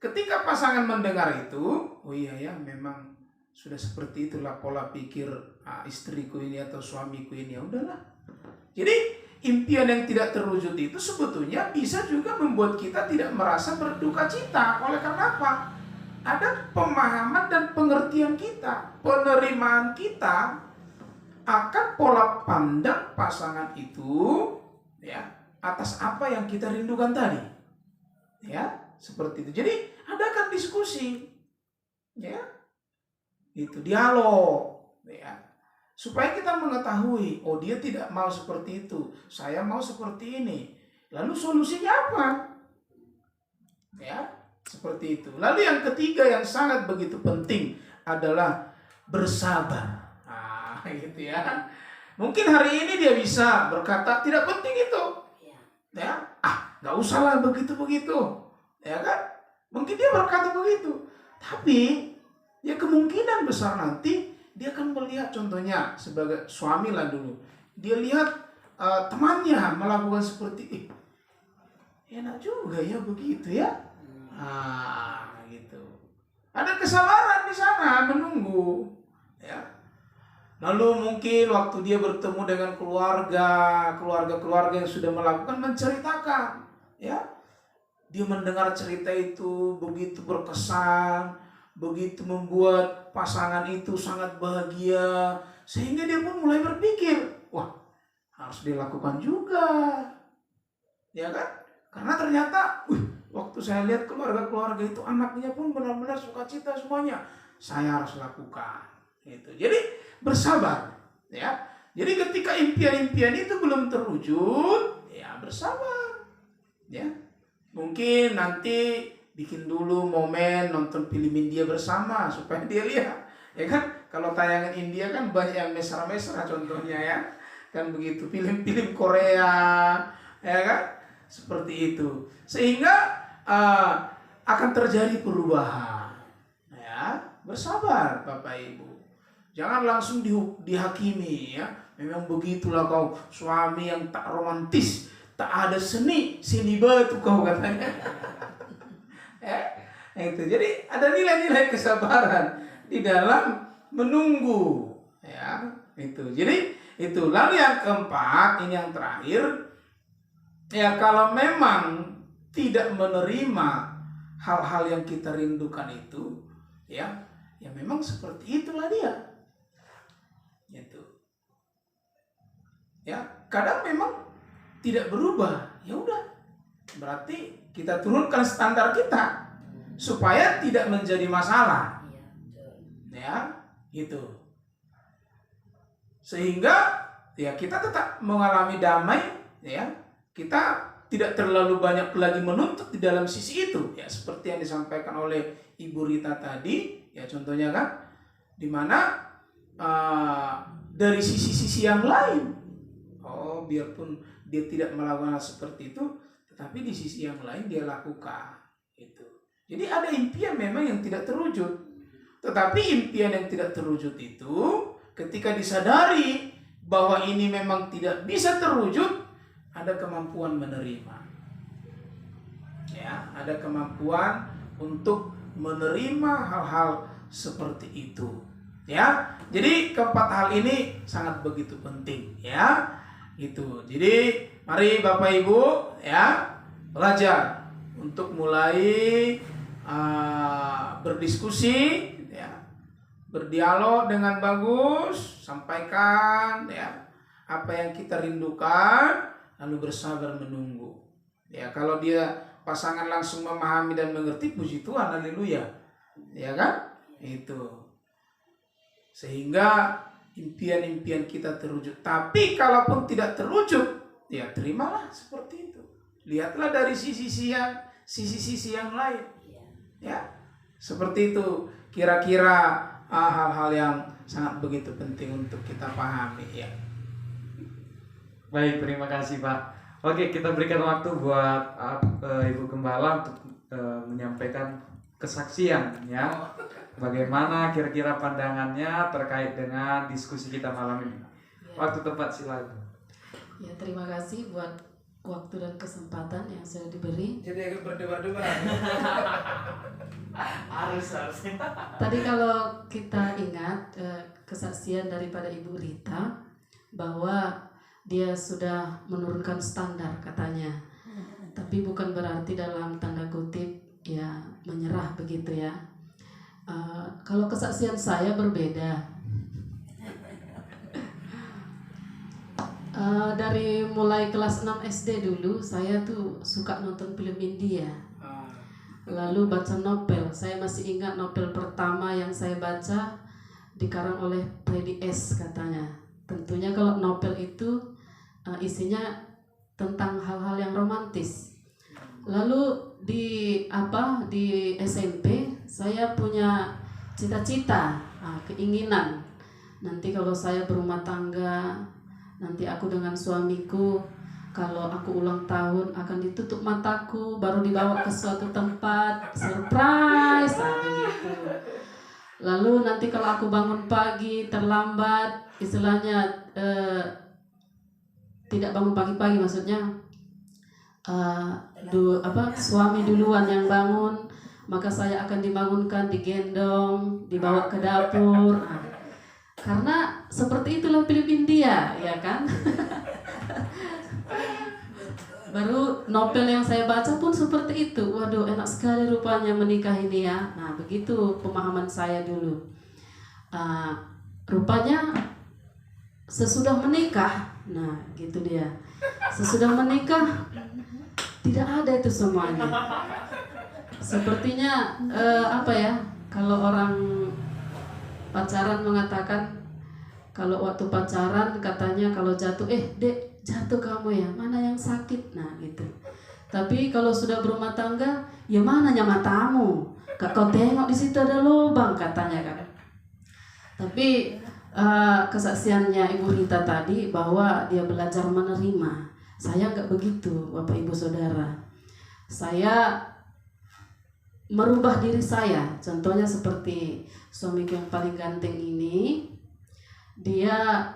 Ketika pasangan mendengar itu, oh iya ya, memang sudah seperti itulah pola pikir istriku ini atau suamiku ini, ya udahlah. Jadi impian yang tidak terwujud itu sebetulnya bisa juga membuat kita tidak merasa berduka cita. Oleh karena apa? Ada pemahaman dan pengertian kita, penerimaan kita akan pola pandang pasangan itu, ya, atas apa yang kita rindukan tadi. Ya, seperti itu. Jadi adakan diskusi. Ya. Itu dialog, ya. Supaya kita mengetahui, oh dia tidak mau seperti itu, saya mau seperti ini. Lalu solusinya apa? Ya, seperti itu. Lalu yang ketiga yang sangat begitu penting adalah bersabar. Gitu ya. Mungkin hari ini dia bisa berkata tidak penting itu. Ya, nggak usahlah begitu-begitu. Ya kan? Mungkin dia berkata begitu. Tapi ya kemungkinan besar nanti dia akan melihat, contohnya sebagai suami lah dulu. Dia lihat temannya melakukan seperti enak juga ya begitu ya. Gitu. Ada kesabaran di sana menunggu. Ya. Lalu mungkin waktu dia bertemu dengan keluarga yang sudah melakukan, menceritakan, ya. Dia mendengar cerita itu begitu berkesan, begitu membuat pasangan itu sangat bahagia, sehingga dia pun mulai berpikir, wah, harus dilakukan juga. Ya kan? Karena ternyata, waktu saya lihat keluarga itu anaknya pun benar-benar sukacita semuanya. Saya harus lakukan. Gitu. Jadi bersabar, ya. Jadi ketika impian-impian itu belum terwujud, ya bersabar, ya. Mungkin nanti bikin dulu momen nonton film India bersama supaya dia lihat, ya kan? Kalau tayangan India kan banyak yang mesra-mesra contohnya, ya, kan begitu. Film-film Korea, ya kan? Seperti itu, sehingga akan terjadi perubahan, ya. Bersabar, Bapak Ibu. Jangan langsung dihakimi, ya. Memang begitulah kau suami yang tak romantis, tak ada seni batu kau katanya. Itu. Jadi ada nilai-nilai kesabaran di dalam menunggu, ya. Itu. Jadi itu. Lalu yang keempat, ini yang terakhir, ya, kalau memang tidak menerima hal-hal yang kita rindukan itu, ya memang seperti itulah dia. Gitu. Ya, kadang memang tidak berubah. Ya udah. Berarti kita turunkan standar kita supaya tidak menjadi masalah. Ya, gitu. Sehingga ya kita tetap mengalami damai, ya. Kita tidak terlalu banyak lagi menuntut di dalam sisi itu, ya, seperti yang disampaikan oleh Ibu Rita tadi, ya, contohnya kan, di mana dari sisi-sisi yang lain, biarpun dia tidak melakukan hal seperti itu, tetapi di sisi yang lain dia lakukan itu. Jadi ada impian memang yang tidak terwujud, tetapi impian yang tidak terwujud itu ketika disadari bahwa ini memang tidak bisa terwujud, ada kemampuan menerima, ya, ada kemampuan untuk menerima hal-hal seperti itu, ya. Jadi keempat hal ini sangat begitu penting, ya. Gitu. Jadi mari Bapak Ibu, ya, belajar untuk mulai berdiskusi, ya, berdialog dengan bagus, sampaikan ya apa yang kita rindukan, lalu bersabar menunggu. Ya, kalau dia pasangan langsung memahami dan mengerti, puji Tuhan, haleluya. Ya kan? Itu. Sehingga impian-impian kita terwujud. Tapi kalaupun tidak terwujud, ya terimalah seperti itu. Lihatlah dari sisi-sisi yang lain. Ya. Seperti itu kira-kira hal-hal yang sangat begitu penting untuk kita pahami ya. Baik, terima kasih Pak. Oke, kita berikan waktu buat Ibu Gembala untuk menyampaikan kesaksian ya. Bagaimana kira-kira pandangannya terkait dengan diskusi kita malam ini. Waktu tepat silakan. Ya, terima kasih buat waktu dan kesempatan yang sudah diberi. Jadi agak berdebar-debar. Harus. Tadi kalau kita ingat kesaksian daripada Ibu Rita bahwa dia sudah menurunkan standar katanya. Tapi bukan berarti dalam tanda kutip ya menyerah begitu ya. Kalau kesaksian saya berbeda. Dari mulai kelas 6 SD dulu saya tuh suka nonton film India. Lalu baca novel. Saya masih ingat novel pertama yang saya baca dikarang oleh Freddy S katanya. Tentunya kalau novel itu isinya tentang hal-hal yang romantis. Lalu di SMP saya punya cita-cita, keinginan nanti kalau saya berumah tangga, nanti aku dengan suamiku, kalau aku ulang tahun akan ditutup mataku baru dibawa ke suatu tempat surprise begitu. Lalu nanti kalau aku bangun pagi terlambat, istilahnya tidak bangun pagi-pagi, maksudnya suami duluan yang bangun, maka saya akan dibangunkan, digendong, dibawa ke dapur. Karena seperti itulah film India, ya kan? Baru novel yang saya baca pun seperti itu. Waduh, enak sekali rupanya menikah ini ya. Nah, begitu pemahaman saya dulu. Rupanya sesudah menikah, nah gitu dia. Sesudah menikah tidak ada itu semuanya. Sepertinya kalau orang pacaran mengatakan, kalau waktu pacaran katanya kalau jatuh, dek jatuh kamu ya, mana yang sakit, nah gitu. Tapi kalau sudah berumah tangga, ya mananya matamu, kau tengok di situ ada lubang katanya kan. Tapi kesaksiannya Ibu Rita tadi bahwa dia belajar menerima. Saya nggak begitu, Bapak Ibu Saudara. Saya merubah diri saya. Contohnya seperti suamiku yang paling ganteng ini, dia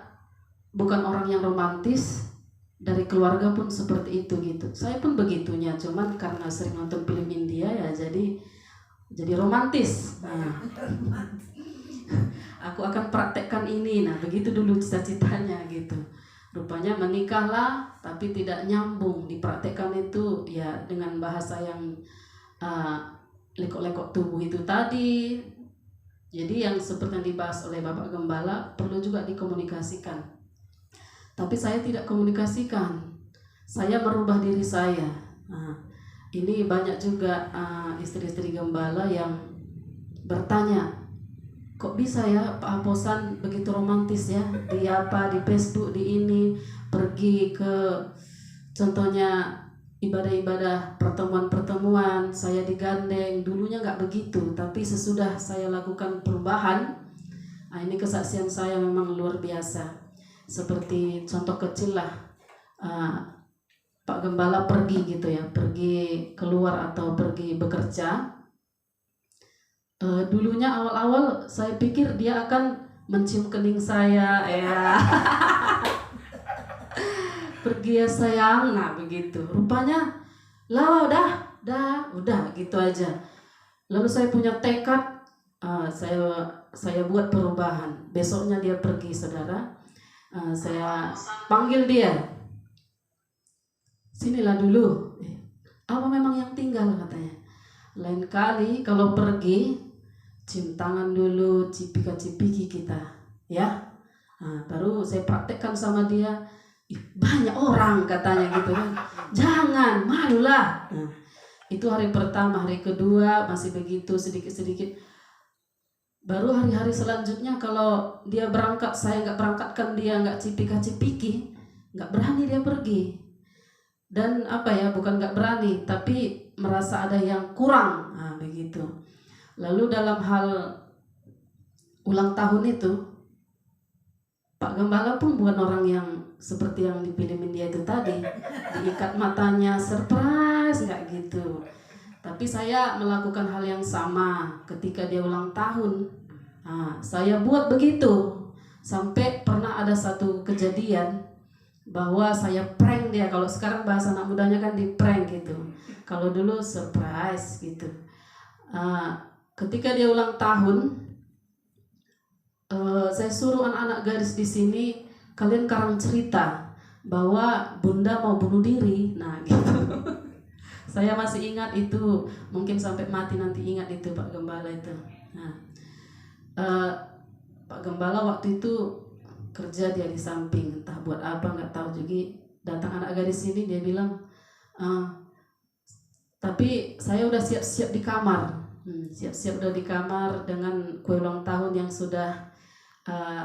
bukan orang yang romantis, dari keluarga pun seperti itu gitu. Saya pun begitunya, cuman karena sering nonton film India ya jadi romantis. Nah, aku akan praktekkan ini. Nah, begitu dulu cita-citanya gitu. Rupanya menikahlah, tapi tidak nyambung. Dipraktekkan itu ya dengan bahasa yang lekok-lekok tubuh itu tadi. Jadi yang seperti yang dibahas oleh Bapak Gembala perlu juga dikomunikasikan. Tapi saya tidak komunikasikan. Saya merubah diri saya. Nah, ini banyak juga istri-istri Gembala yang bertanya, kok bisa ya Pak Aposan begitu romantis ya di Facebook, di ini, pergi ke contohnya ibadah-ibadah pertemuan-pertemuan, saya digandeng. Dulunya nggak begitu, tapi sesudah saya lakukan perubahan, ini kesaksian saya memang luar biasa. Seperti contoh kecil lah, Pak Gembala pergi gitu ya, pergi keluar atau pergi bekerja. Dulunya awal-awal saya pikir dia akan mencium kening saya, ya. Pergi ya sayang, nah begitu. Rupanya lah udah gitu aja. Lalu saya punya tekad, saya buat perubahan. Besoknya dia pergi, saudara. Saya panggil dia, sinilah dulu. apa memang yang tinggal katanya. Lain kali kalau pergi cium tangan dulu, cipika-cipiki kita, ya. Nah, baru saya praktekkan sama dia. Banyak orang katanya gitu kan. Jangan, malulah. Nah, itu hari pertama, hari kedua masih begitu sedikit-sedikit. Baru hari-hari selanjutnya kalau dia berangkat, saya nggak berangkatkan dia, nggak cipika-cipiki, nggak berani dia pergi. Dan bukan nggak berani, tapi merasa ada yang kurang. Nah, begitu. Lalu dalam hal ulang tahun itu, Pak Gembala pun bukan orang yang seperti yang di film India itu tadi, diikat matanya, surprise, nggak gitu. Tapi saya melakukan hal yang sama ketika dia ulang tahun. Nah, saya buat begitu. Sampai pernah ada satu kejadian bahwa saya prank dia. Kalau sekarang bahasa anak mudanya kan di prank gitu. Kalau dulu surprise gitu. Ketika dia ulang tahun, saya suruh anak-anak gadis di sini, kalian karang cerita bahwa bunda mau bunuh diri. Nah gitu. Saya masih ingat itu, mungkin sampai mati nanti ingat itu Pak Gembala itu. Nah, Pak Gembala waktu itu kerja dia di samping, entah buat apa nggak tahu juga. Datang anak gadis sini, dia bilang, tapi saya udah siap-siap di kamar, siap-siap udah di kamar dengan kue ulang tahun yang sudah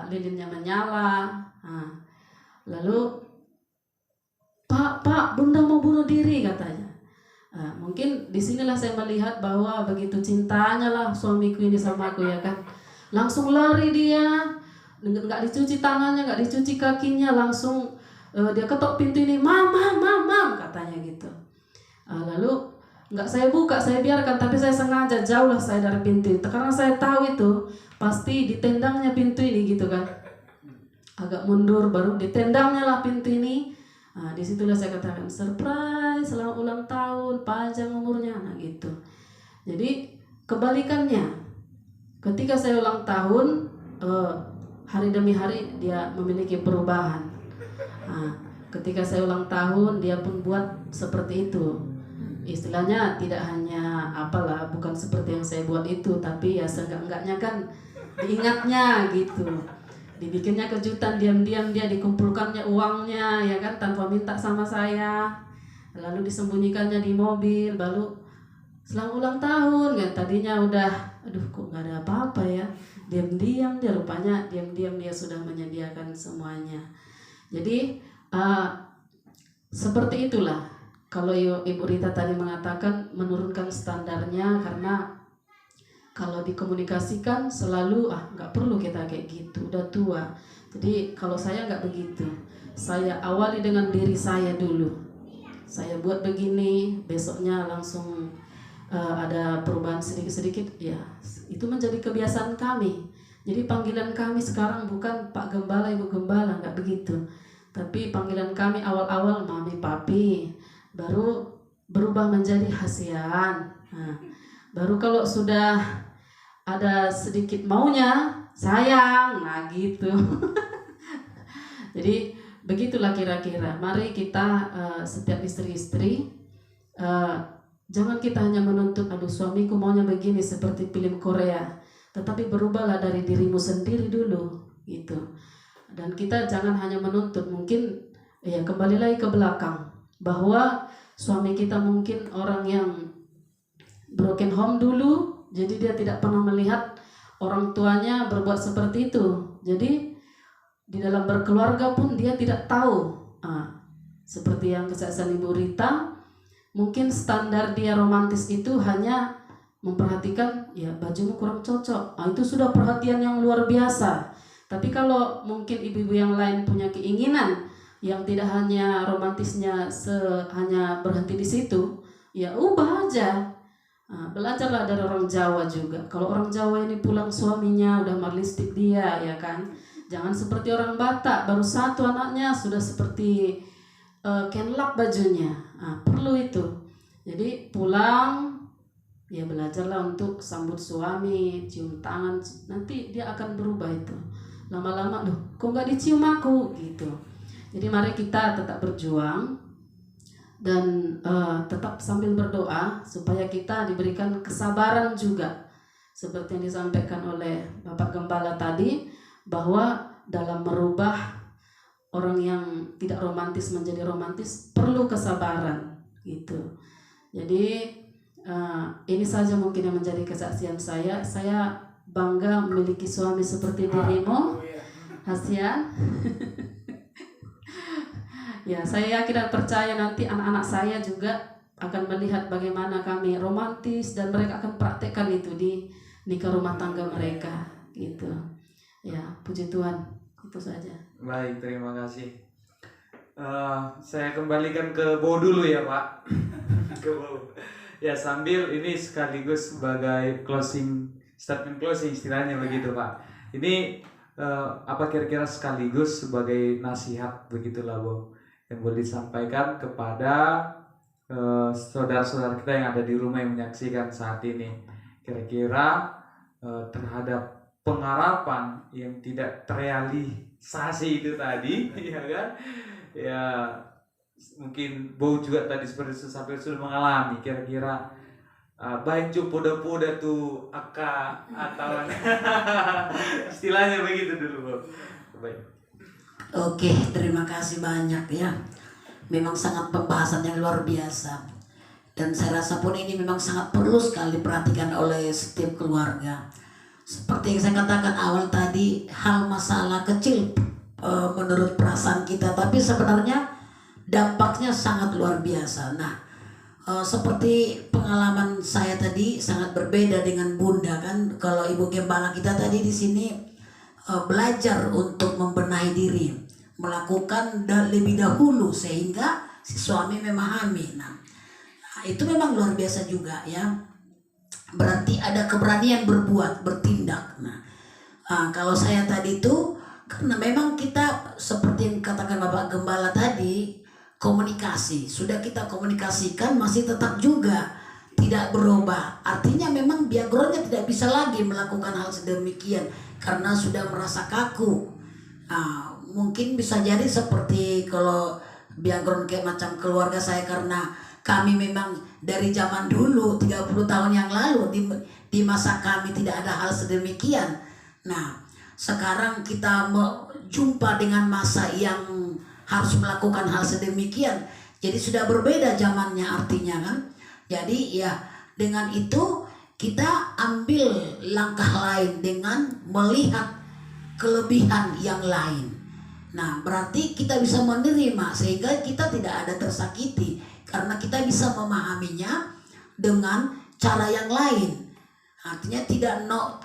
lilinnya menyala. Lalu Pak, bunda mau bunuh diri katanya. Mungkin disinilah saya melihat bahwa begitu cintanya lah suamiku ini sama aku, ya kan. Langsung lari dia, nggak dicuci tangannya, nggak dicuci kakinya, langsung dia ketok pintu ini, mam katanya gitu. Lalu nggak saya buka, saya biarkan, tapi saya sengaja jauh lah saya dari pintu itu, karena saya tahu itu pasti ditendangnya pintu ini gitu kan. Agak mundur, baru ditendangnya lah pintu ini. Disitulah saya katakan surprise, selamat ulang tahun, panjang umurnya, nah gitu. Jadi kebalikannya, ketika saya ulang tahun, hari demi hari dia memiliki perubahan. Ketika saya ulang tahun, dia pun buat seperti itu. Istilahnya tidak hanya bukan seperti yang saya buat itu, tapi ya seenggak-enggaknya kan diingatnya gitu. Dibikinnya kejutan, diam-diam dia dikumpulkannya uangnya, ya kan, tanpa minta sama saya. Lalu disembunyikannya di mobil, baru selamat ulang tahun kan. Tadinya udah, aduh kok gak ada apa-apa ya. Diam-diam dia, rupanya diam-diam dia sudah menyediakan semuanya. Jadi seperti itulah. Kalau Ibu Rita tadi mengatakan menurunkan standarnya, karena kalau dikomunikasikan selalu nggak perlu kita kayak gitu, udah tua. Jadi kalau saya nggak begitu, saya awali dengan diri saya dulu. Saya buat begini, besoknya langsung ada perubahan sedikit-sedikit, ya itu menjadi kebiasaan kami. Jadi panggilan kami sekarang bukan Pak Gembala, Ibu Gembala, nggak begitu. Tapi panggilan kami awal-awal Mami, Papi, baru berubah menjadi Hasian. Baru kalau sudah ada sedikit maunya, sayang, nah gitu. Jadi begitulah kira-kira. Mari kita setiap istri-istri, jangan kita hanya menuntut, aduh suamiku maunya begini seperti film Korea, tetapi berubahlah dari dirimu sendiri dulu gitu. Dan kita jangan hanya menuntut, mungkin ya kembali lagi ke belakang, bahwa suami kita mungkin orang yang broken home dulu, jadi dia tidak pernah melihat orang tuanya berbuat seperti itu. Jadi di dalam berkeluarga pun dia tidak tahu. Seperti yang kesaksian Ibu Rita, mungkin standar dia romantis itu hanya memperhatikan, ya bajumu kurang cocok. Itu sudah perhatian yang luar biasa. Tapi kalau mungkin ibu-ibu yang lain punya keinginan yang tidak hanya romantisnya hanya berhenti di situ, ya ubah aja. Belajarlah dari orang Jawa juga. Kalau orang Jawa ini pulang suaminya udah marlistik dia, ya kan. Jangan seperti orang Batak, baru satu anaknya sudah seperti kenlap bajunya. Perlu itu. Jadi pulang, ya belajarlah untuk sambut suami, cium tangan, nanti dia akan berubah itu. Lama-lama, loh kok gak dicium aku gitu. Jadi mari kita tetap berjuang dan tetap sambil berdoa supaya kita diberikan kesabaran juga seperti yang disampaikan oleh Bapak Gembala tadi, bahwa dalam merubah orang yang tidak romantis menjadi romantis perlu kesabaran gitu. Jadi ini saja mungkin yang menjadi kesaksian saya. Saya bangga memiliki suami seperti dirimu, Hasian. Ya, saya yakin dan percaya nanti anak-anak saya juga akan melihat bagaimana kami romantis dan mereka akan praktekkan itu di nikah rumah tangga mereka gitu. Ya, puji Tuhan, itu saja. Baik, terima kasih. Saya kembalikan ke Bo dulu ya Pak. Ke Bo. Ya, sambil ini sekaligus sebagai statement closing istilahnya begitu Pak. Ini apa kira-kira sekaligus sebagai nasihat begitulah Bo, yang boleh disampaikan kepada saudara-saudara kita yang ada di rumah yang menyaksikan saat ini, kira-kira terhadap pengharapan yang tidak terrealisasi itu tadi, ya kan? Ya mungkin Bo juga tadi seperti sampai sudah mengalami, kira-kira baik cu poda-poda tuh aka atau istilahnya begitu dulu Bo. Baik. Oke, terima kasih banyak ya. Memang sangat pembahasan yang luar biasa. Dan saya rasa pun ini memang sangat perlu sekali diperhatikan oleh setiap keluarga. Seperti yang saya katakan awal tadi, hal masalah kecil menurut perasaan kita, tapi sebenarnya dampaknya sangat luar biasa. Nah, seperti pengalaman saya tadi sangat berbeda dengan Bunda kan. Kalau Ibu Gembala kita tadi di sini belajar untuk membenahi diri, melakukan lebih dahulu sehingga si suami memahami. Nah, itu memang luar biasa juga ya. Berarti ada keberanian berbuat, bertindak. Nah, kalau saya tadi itu karena memang kita seperti yang katakan Bapak Gembala tadi, komunikasi. Sudah kita komunikasikan masih tetap juga tidak berubah. Artinya memang backgroundnya tidak bisa lagi melakukan hal sedemikian karena sudah merasa kaku. Mungkin bisa jadi seperti kalau background kayak macam keluarga saya, karena kami memang dari zaman dulu 30 tahun yang lalu di masa kami tidak ada hal sedemikian. Nah, sekarang kita jumpa dengan masa yang harus melakukan hal sedemikian. Jadi sudah berbeda zamannya artinya kan. Jadi ya dengan itu kita ambil langkah lain dengan melihat kelebihan yang lain. Nah, berarti kita bisa menerima sehingga kita tidak ada tersakiti karena kita bisa memahaminya dengan cara yang lain. Artinya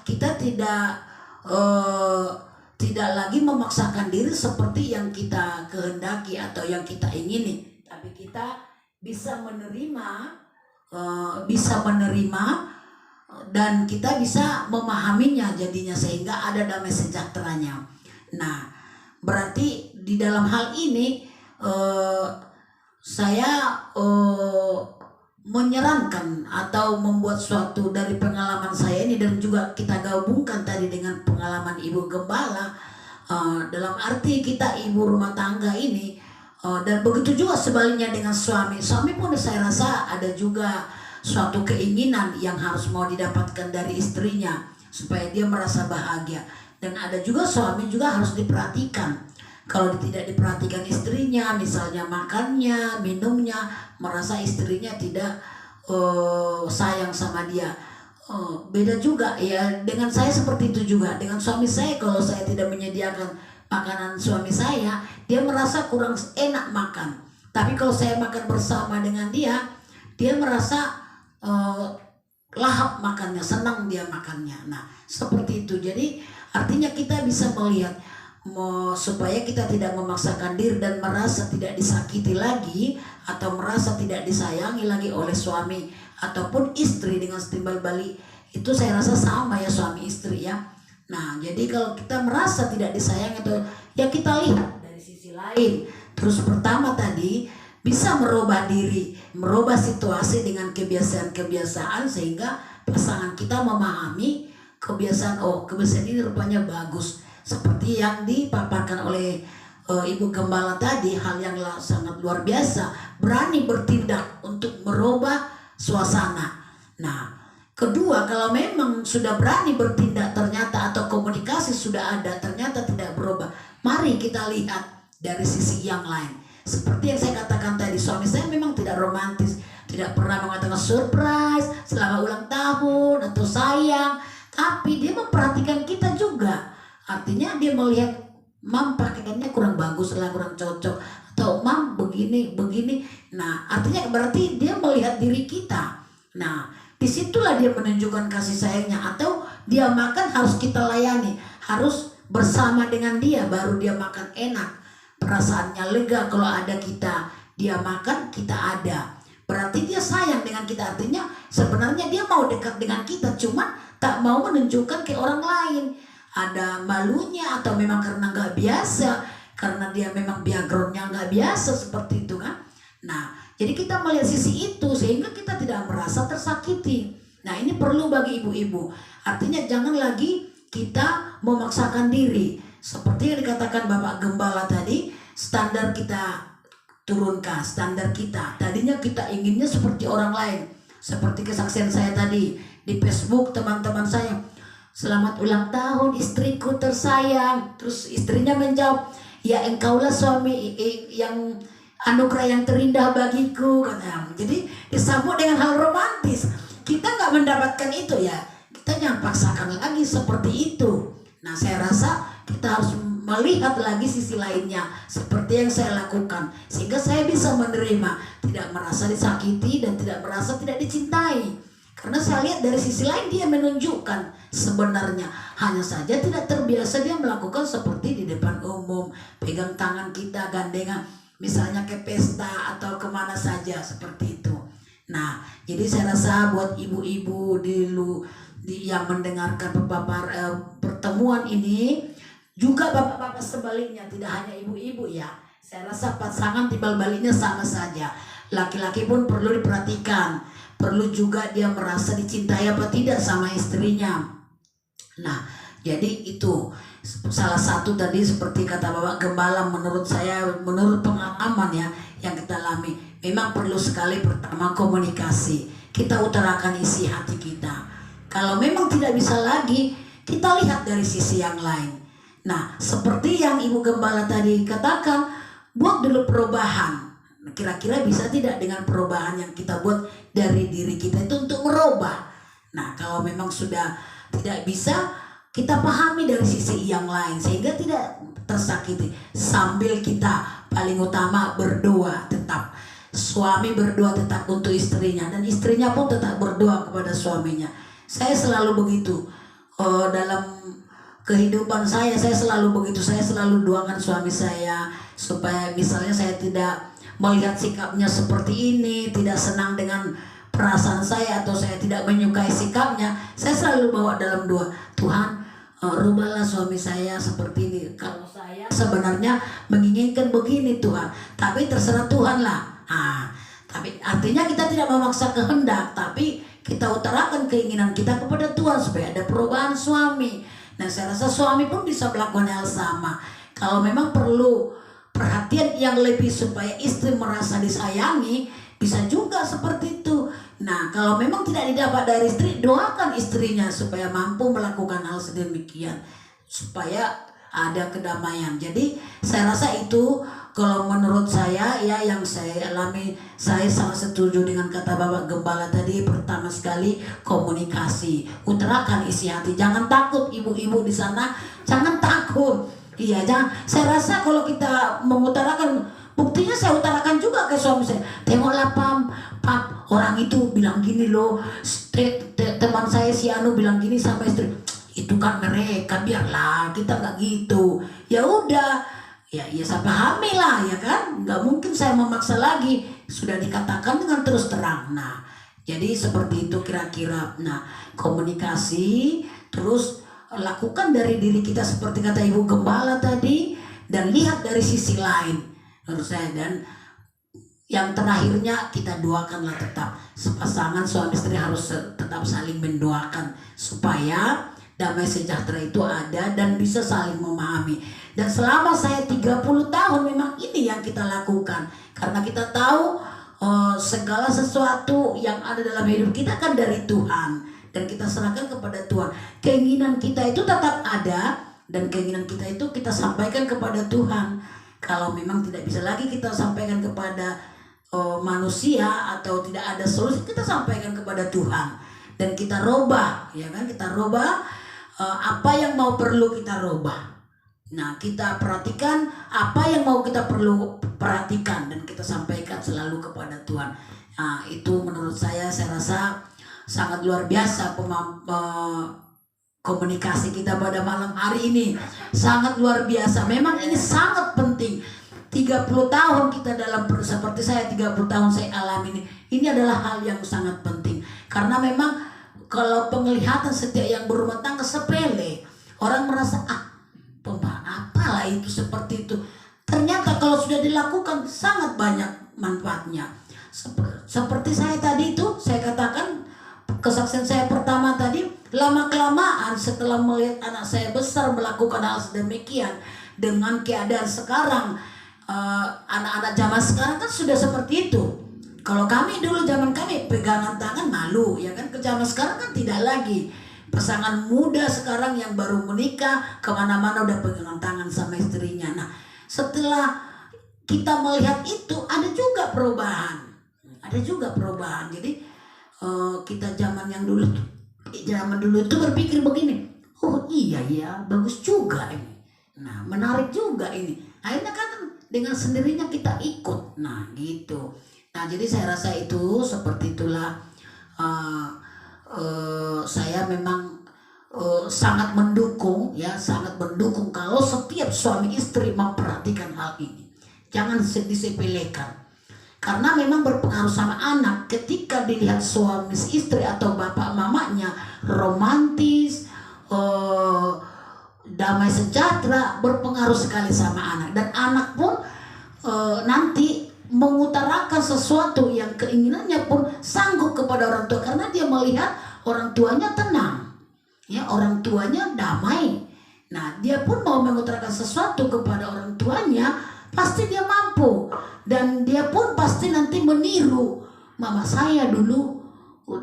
kita tidak lagi memaksakan diri seperti yang kita kehendaki atau yang kita ingini, tapi kita bisa menerima dan kita bisa memahaminya jadinya sehingga ada damai sejahteranya. Nah, berarti di dalam hal ini saya menyarankan atau membuat suatu dari pengalaman saya ini dan juga kita gabungkan tadi dengan pengalaman Ibu Gembala, dalam arti kita ibu rumah tangga ini, dan begitu juga sebaliknya dengan suami pun saya rasa ada juga suatu keinginan yang harus mau didapatkan dari istrinya supaya dia merasa bahagia, dan ada juga suami juga harus diperhatikan. Kalau tidak diperhatikan istrinya, misalnya makannya, minumnya, merasa istrinya tidak sayang sama dia. Beda juga ya dengan saya seperti itu juga. Dengan suami saya, kalau saya tidak menyediakan makanan suami saya, dia merasa kurang enak makan. Tapi kalau saya makan bersama dengan dia merasa lahap makannya, senang dia makannya. Nah, seperti itu. Jadi artinya kita bisa melihat supaya kita tidak memaksakan diri dan merasa tidak disakiti lagi atau merasa tidak disayangi lagi oleh suami ataupun istri dengan setimbal balik. Itu saya rasa sama ya suami istri ya. Nah, jadi kalau kita merasa tidak disayangi atau ya kita lihat dari sisi lain. Terus pertama tadi bisa merubah diri, merubah situasi dengan kebiasaan-kebiasaan sehingga pasangan kita memahami kebiasaan ini rupanya bagus. Seperti yang dipaparkan oleh Ibu Gembala tadi, hal yang sangat luar biasa, berani bertindak untuk merubah suasana. Nah, kedua, kalau memang sudah berani bertindak ternyata atau komunikasi sudah ada ternyata tidak berubah, mari kita lihat dari sisi yang lain. Seperti yang saya katakan tadi, suami saya memang tidak romantis, tidak pernah mengatakan surprise selama ulang tahun atau sayang, tapi dia memperhatikan kita juga. Artinya dia melihat, Mam pakaiannya kurang bagus lah, kurang cocok, atau Mam begini. Nah, artinya berarti dia melihat diri kita. Nah, disitulah dia menunjukkan kasih sayangnya. Atau dia makan harus kita layani, harus bersama dengan dia, baru dia makan enak, perasaannya lega. Kalau ada kita, dia makan, kita ada, berarti dia sayang dengan kita. Artinya sebenarnya dia mau dekat dengan kita, cuma tak mau menunjukkan ke orang lain. Ada malunya, atau memang karena nggak biasa, karena dia memang backgroundnya nggak biasa seperti itu kan. Nah, jadi kita melihat sisi itu sehingga kita tidak merasa tersakiti. Nah, ini perlu bagi ibu-ibu. Artinya jangan lagi kita memaksakan diri. Seperti yang dikatakan Bapak Gembala tadi, standar kita turunkan, standar kita. Tadinya kita inginnya seperti orang lain. Seperti kesaksian saya tadi di Facebook, teman-teman saya, selamat ulang tahun istriku tersayang. Terus istrinya menjawab, ya engkaulah suami yang anugerah yang terindah bagiku, katanya. Jadi disambut dengan hal romantis. Kita nggak mendapatkan itu ya, kita jangan paksakan lagi seperti itu. Nah, saya rasa kita harus melihat lagi sisi lainnya seperti yang saya lakukan, sehingga saya bisa menerima, tidak merasa disakiti dan tidak merasa tidak dicintai. Karena saya lihat dari sisi lain dia menunjukkan sebenarnya, hanya saja tidak terbiasa dia melakukan seperti di depan umum, pegang tangan kita, gandengan, misalnya ke pesta atau kemana saja seperti itu. Nah, jadi saya rasa buat ibu-ibu yang mendengarkan pertemuan ini, juga bapak-bapak sebaliknya, tidak hanya ibu-ibu ya. Saya rasa pasangan timbal baliknya sama saja. Laki-laki pun perlu diperhatikan. Perlu juga dia merasa dicintai apa tidak sama istrinya. Nah, jadi itu salah satu tadi seperti kata Bapak Gembala, menurut saya, menurut pengalaman ya yang kita alami, memang perlu sekali pertama komunikasi. Kita utarakan isi hati kita. Kalau memang tidak bisa lagi, kita lihat dari sisi yang lain. Nah, seperti yang Ibu Gembala tadi katakan, buat dulu perubahan. Kira-kira bisa tidak dengan perubahan yang kita buat dari diri kita itu untuk merubah. Nah, kalau memang sudah tidak bisa, kita pahami dari sisi yang lain sehingga tidak tersakiti. Sambil kita paling utama berdoa tetap. Suami berdoa tetap untuk istrinya, dan istrinya pun tetap berdoa kepada suaminya. Saya selalu begitu. Dalam kehidupan saya selalu begitu. Saya selalu doakan suami saya supaya misalnya saya tidak melihat sikapnya seperti ini, tidak senang dengan perasaan saya, atau saya tidak menyukai sikapnya, saya selalu bawa dalam doa, Tuhan, rubahlah suami saya seperti ini. Kalau saya sebenarnya menginginkan begini Tuhan, tapi terserah Tuhan lah. Tapi artinya kita tidak memaksa kehendak, tapi kita utarakan keinginan kita kepada Tuhan supaya ada perubahan suami. Nah, saya rasa suami pun bisa melakukan hal sama. Kalau memang perlu perhatian yang lebih supaya istri merasa disayangi, bisa juga seperti itu. Nah, kalau memang tidak didapat dari istri, doakan istrinya supaya mampu melakukan hal sedemikian, supaya ada kedamaian. Jadi saya rasa itu kalau menurut saya ya yang saya alami, saya sangat setuju dengan kata Bapak Gembala tadi. Pertama sekali komunikasi, utarakan isi hati, jangan takut ibu-ibu di sana, jangan takut. Iya, jangan. Saya rasa kalau kita mengutarakan, buktinya saya utarakan juga ke suami saya. Tengoklah Pap, orang itu bilang gini loh, teman saya si Anu bilang gini sama istri. Itu kan mereka, biarlah, kita nggak gitu. Ya udah, ya saya pahami lah ya kan. Nggak mungkin saya memaksa lagi. Sudah dikatakan dengan terus terang. Nah, jadi seperti itu kira-kira. Nah, komunikasi terus lakukan dari diri kita seperti kata Ibu Gembala tadi, dan lihat dari sisi lain menurut saya. Dan yang terakhirnya kita doakanlah tetap, sepasangan suami istri harus tetap saling mendoakan supaya damai sejahtera itu ada dan bisa saling memahami. Dan selama saya 30 tahun memang ini yang kita lakukan. Karena kita tahu segala sesuatu yang ada dalam hidup kita kan dari Tuhan. Dan kita serahkan kepada Tuhan. Keinginan kita itu tetap ada. Dan keinginan kita itu kita sampaikan kepada Tuhan. Kalau memang tidak bisa lagi kita sampaikan kepada manusia atau tidak ada solusi, kita sampaikan kepada Tuhan. Dan kita robah, ya kan? Kita robah apa yang mau perlu kita robah. Nah, kita perhatikan apa yang mau kita perlu perhatikan dan kita sampaikan selalu kepada Tuhan. Nah, itu menurut saya rasa sangat luar biasa komunikasi kita pada malam hari ini. Sangat luar biasa. Memang ini sangat penting. 30 tahun kita dalam, seperti saya 30 tahun saya alami ini. Ini adalah hal yang sangat penting. Karena memang kalau penglihatan setiap yang berumah tangga sepele, orang merasa apalah itu seperti itu. Ternyata kalau sudah dilakukan sangat banyak manfaatnya. Seperti saya tadi itu, saya katakan kesaksian saya pertama tadi, lama-kelamaan setelah melihat anak saya besar melakukan hal sedemikian dengan keadaan sekarang, anak-anak zaman sekarang kan sudah seperti itu. Kalau kami dulu zaman kami pegangan tangan malu, ya kan? Ke zaman sekarang kan tidak lagi. Pasangan muda sekarang yang baru menikah kemana-mana udah pegangan tangan sama istrinya. Nah, setelah kita melihat itu ada juga perubahan, Jadi kita zaman dulu itu berpikir begini, oh iya ya bagus juga ini, nah menarik juga ini. Akhirnya kan dengan sendirinya kita ikut, nah gitu. Nah jadi saya rasa itu seperti itulah. Saya memang sangat mendukung kalau setiap suami istri memperhatikan hal ini. Jangan disepelekan, karena memang berpengaruh sama anak. Ketika dilihat suami istri atau bapak mamanya romantis, damai sejahtera, berpengaruh sekali sama anak. Dan anak pun nanti mengutarakan sesuatu yang keinginannya pun sanggup kepada orang tua, karena dia melihat orang tuanya tenang, ya, orang tuanya damai. Nah, dia pun mau mengutarakan sesuatu kepada orang tuanya, pasti dia mampu. Dan dia pun pasti nanti meniru, mama saya dulu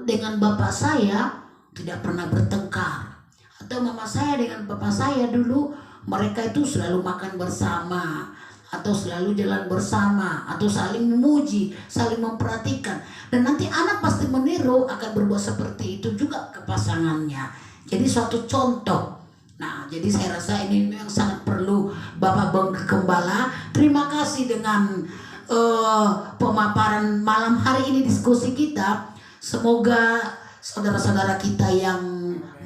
dengan bapak saya tidak pernah bertengkar, atau mama saya dengan bapak saya dulu mereka itu selalu makan bersama, atau selalu jalan bersama, atau saling memuji, saling memperhatikan. Dan nanti anak pasti meniru, akan berbuat seperti itu juga ke pasangannya. Jadi suatu contoh. Nah, jadi saya rasa ini yang sangat perlu Bapak Gembala. Terima kasih dengan pemaparan malam hari ini, diskusi kita. Semoga saudara-saudara kita yang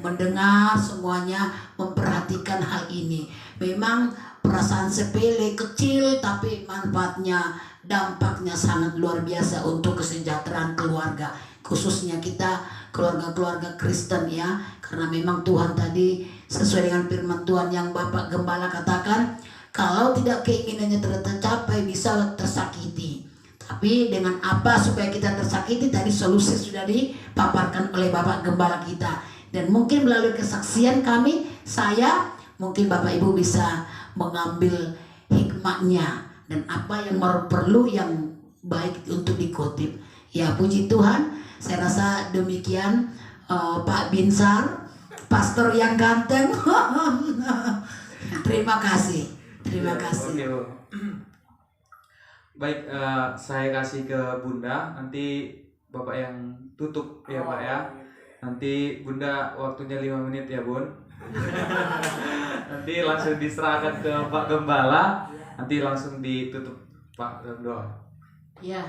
mendengar semuanya memperhatikan hal ini. Memang perasaan sepele, kecil, tapi manfaatnya, dampaknya sangat luar biasa untuk kesejahteraan keluarga, khususnya kita keluarga-keluarga Kristen, ya. Karena memang Tuhan tadi sesuai dengan firman Tuhan yang Bapak Gembala katakan, kalau tidak keinginannya tercapai bisa tersakiti. Tapi dengan apa supaya kita tersakiti, tadi solusi sudah dipaparkan oleh Bapak Gembala kita. Dan mungkin melalui kesaksian kami, saya, mungkin Bapak Ibu bisa mengambil hikmahnya dan apa yang perlu yang baik untuk dikutip. Ya, puji Tuhan. Saya rasa demikian, Pak Binsar, pastor yang ganteng. Terima kasih. Terima kasih. Oke, baik, saya kasih ke Bunda, nanti Bapak yang tutup ya Pak ya. Nanti Bunda waktunya 5 menit ya Bun. Nanti langsung diserahkan ke Pak Gembala, nanti langsung ditutup Pak dalam doa. Ya,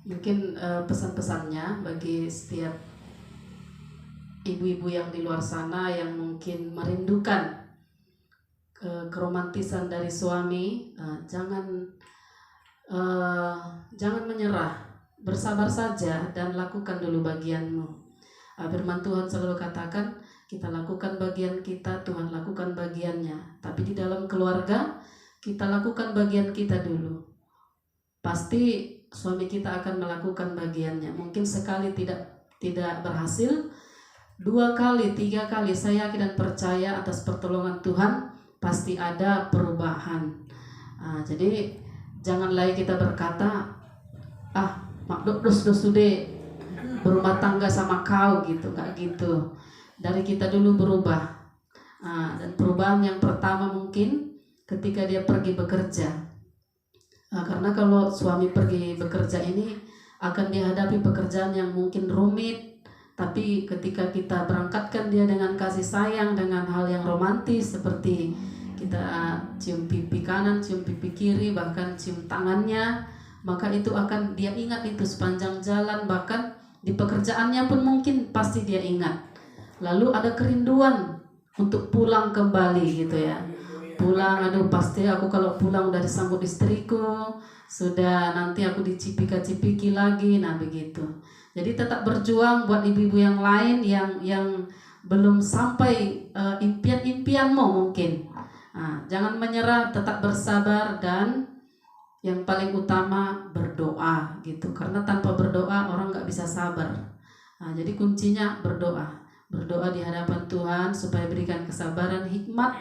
mungkin pesan-pesannya bagi setiap ibu-ibu yang di luar sana yang mungkin merindukan keromantisan dari suami, jangan menyerah, bersabar saja dan lakukan dulu bagianmu. Firman Tuhan selalu katakan, kita lakukan bagian kita, Tuhan lakukan bagiannya. Tapi di dalam keluarga, kita lakukan bagian kita dulu. Pasti suami kita akan melakukan bagiannya. Mungkin sekali tidak berhasil, 2 kali, 3 kali, saya yakin dan percaya atas pertolongan Tuhan pasti ada perubahan. Jadi jangan lagi kita berkata, mak dos sudah berumah tangga sama kau gitu, gak gitu. Dari kita dulu berubah. Dan perubahan yang pertama mungkin ketika dia pergi bekerja. Karena kalau suami pergi bekerja ini akan dihadapi pekerjaan yang mungkin rumit. Tapi ketika kita berangkatkan dia dengan kasih sayang, dengan hal yang romantis seperti kita cium pipi kanan, cium pipi kiri, bahkan cium tangannya, maka itu akan dia ingat itu sepanjang jalan, bahkan di pekerjaannya pun mungkin pasti dia ingat. Lalu ada kerinduan untuk pulang kembali gitu ya. Pulang, aduh pasti aku kalau pulang udah disambut istriku, sudah nanti aku dicipika-cipiki lagi, nah begitu. Jadi tetap berjuang buat ibu-ibu yang lain yang belum sampai impian-impianmu mungkin. Jangan menyerah, tetap bersabar, dan yang paling utama berdoa gitu. Karena tanpa berdoa orang nggak bisa sabar. Jadi kuncinya berdoa di hadapan Tuhan supaya berikan kesabaran, hikmat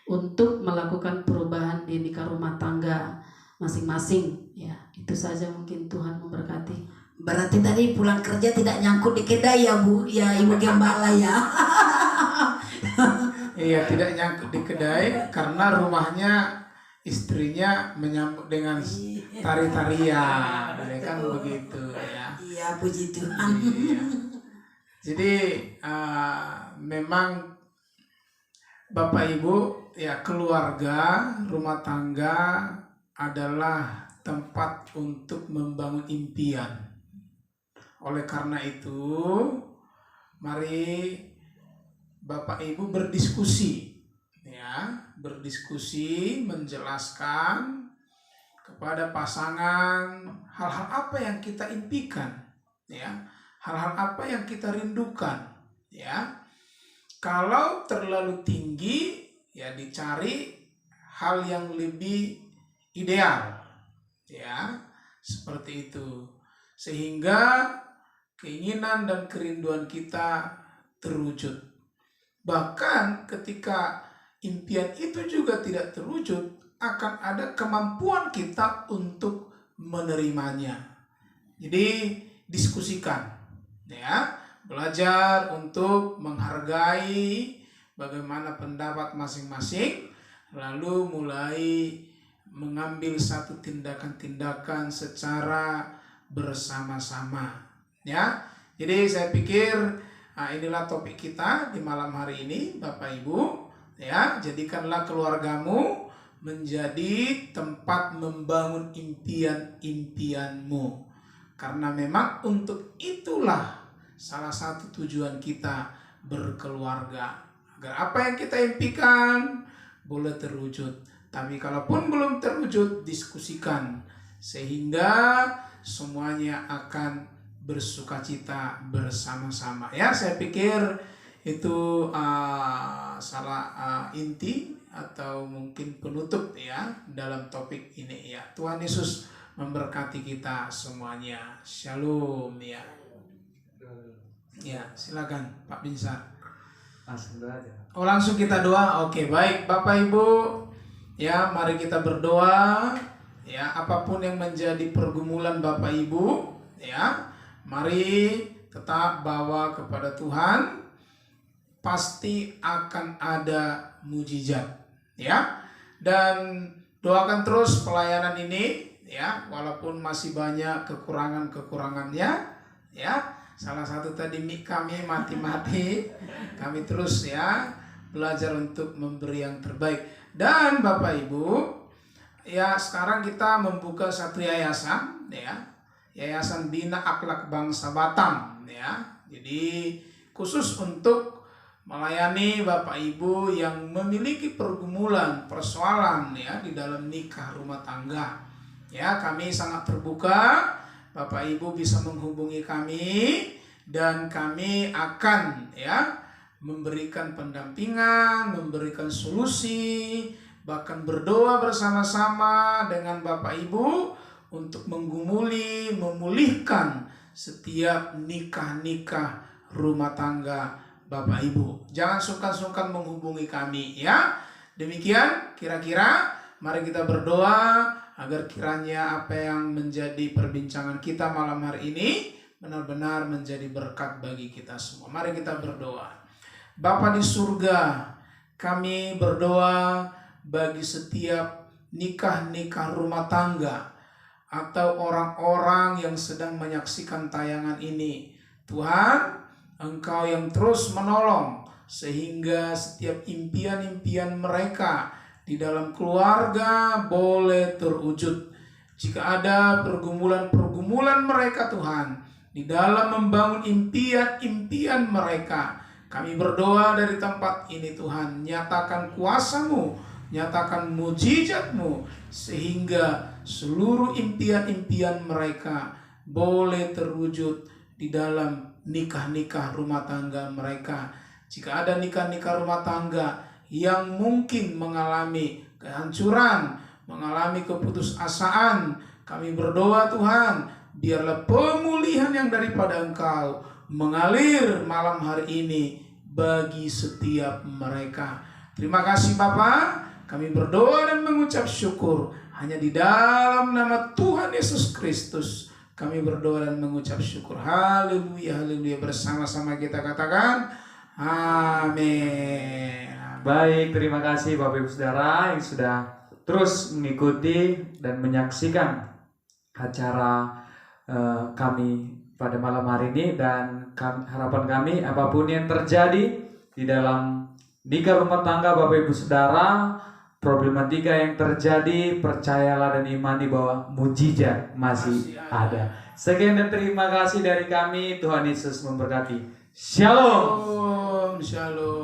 untuk melakukan perubahan di nikah rumah tangga masing-masing. Ya, itu saja, mungkin Tuhan memberkati. Berarti tadi pulang kerja tidak nyangkut di kedai ya Bu, ya Ibu Gembala ya. Iya, tidak nyangkut di kedai karena rumahnya istrinya menyambut dengan tari-tarian, kan begitu ya. Iya, puji Tuhan. Iya. Jadi memang Bapak Ibu ya, keluarga, rumah tangga adalah tempat untuk membangun impian. Oleh karena itu, mari Bapak Ibu berdiskusi, ya, menjelaskan kepada pasangan hal-hal apa yang kita impikan, ya, hal-hal apa yang kita rindukan, ya. Kalau terlalu tinggi, ya dicari hal yang lebih ideal, ya, seperti itu, sehingga keinginan dan kerinduan kita terwujud. Bahkan ketika impian itu juga tidak terwujud, akan ada kemampuan kita untuk menerimanya. Jadi diskusikan, ya, belajar untuk menghargai bagaimana pendapat masing-masing, lalu mulai mengambil satu tindakan-tindakan secara bersama-sama. Ya, jadi saya pikir inilah topik kita di malam hari ini, Bapak Ibu. Ya, jadikanlah keluargamu menjadi tempat membangun impian-impianmu. Karena memang untuk itulah salah satu tujuan kita berkeluarga. Agar apa yang kita impikan boleh terwujud. Tapi kalaupun belum terwujud, diskusikan sehingga semuanya akan bersukacita bersama-sama. Ya, saya pikir itu salah inti atau mungkin penutup ya dalam topik ini ya. Tuhan Yesus memberkati kita semuanya. Shalom ya. Ya, silakan Pak Binsar. Langsung doa aja. Langsung kita doa. Oke, baik Bapak Ibu. Ya, mari kita berdoa. Ya, apapun yang menjadi pergumulan Bapak Ibu, ya, mari tetap bawa kepada Tuhan. Pasti akan ada mujizat, ya. Dan doakan terus pelayanan ini, ya, walaupun masih banyak kekurangannya, ya. Salah satu tadi mic kami mati-mati, kami terus ya belajar untuk memberi yang terbaik. Dan Bapak Ibu, ya sekarang kita membuka satu yayasan, ya, Yayasan Bina Akhlak Bangsa Batam, ya. Jadi khusus untuk melayani Bapak Ibu yang memiliki pergumulan, persoalan ya di dalam nikah rumah tangga. Ya, kami sangat terbuka. Bapak Ibu bisa menghubungi kami dan kami akan ya memberikan pendampingan, memberikan solusi, bahkan berdoa bersama-sama dengan Bapak Ibu untuk memulihkan setiap nikah-nikah rumah tangga Bapak Ibu. Jangan sungkan-sungkan menghubungi kami ya. Demikian kira-kira mari kita berdoa agar kiranya apa yang menjadi perbincangan kita malam hari ini benar-benar menjadi berkat bagi kita semua. Mari kita berdoa. Bapa di surga, kami berdoa bagi setiap nikah-nikah rumah tangga atau orang-orang yang sedang menyaksikan tayangan ini. Tuhan, Engkau yang terus menolong sehingga setiap impian-impian mereka di dalam keluarga boleh terwujud. Jika ada pergumulan-pergumulan mereka Tuhan di dalam membangun impian-impian mereka, kami berdoa dari tempat ini Tuhan, nyatakan kuasa-Mu, nyatakan mujizat-Mu, sehingga seluruh impian-impian mereka boleh terwujud di dalam nikah-nikah rumah tangga mereka. Jika ada nikah-nikah rumah tangga yang mungkin mengalami kehancuran, mengalami keputusasaan, kami berdoa Tuhan, biarlah pemulihan yang daripada Engkau mengalir malam hari ini bagi setiap mereka. Terima kasih Bapa, kami berdoa dan mengucap syukur hanya di dalam nama Tuhan Yesus Kristus. Kami berdoa dan mengucap syukur. Haleluya, haleluya. Bersama-sama kita katakan amin. Baik, terima kasih Bapak Ibu Saudara yang sudah terus mengikuti dan menyaksikan acara kami pada malam hari ini. Dan harapan kami apapun yang terjadi di dalam nikah rumah tangga Bapak Ibu Saudara, problematika yang terjadi, percayalah dan imani bahwa mujizat masih ada. Sekian dan terima kasih dari kami. Tuhan Yesus memberkati. Shalom. Shalom.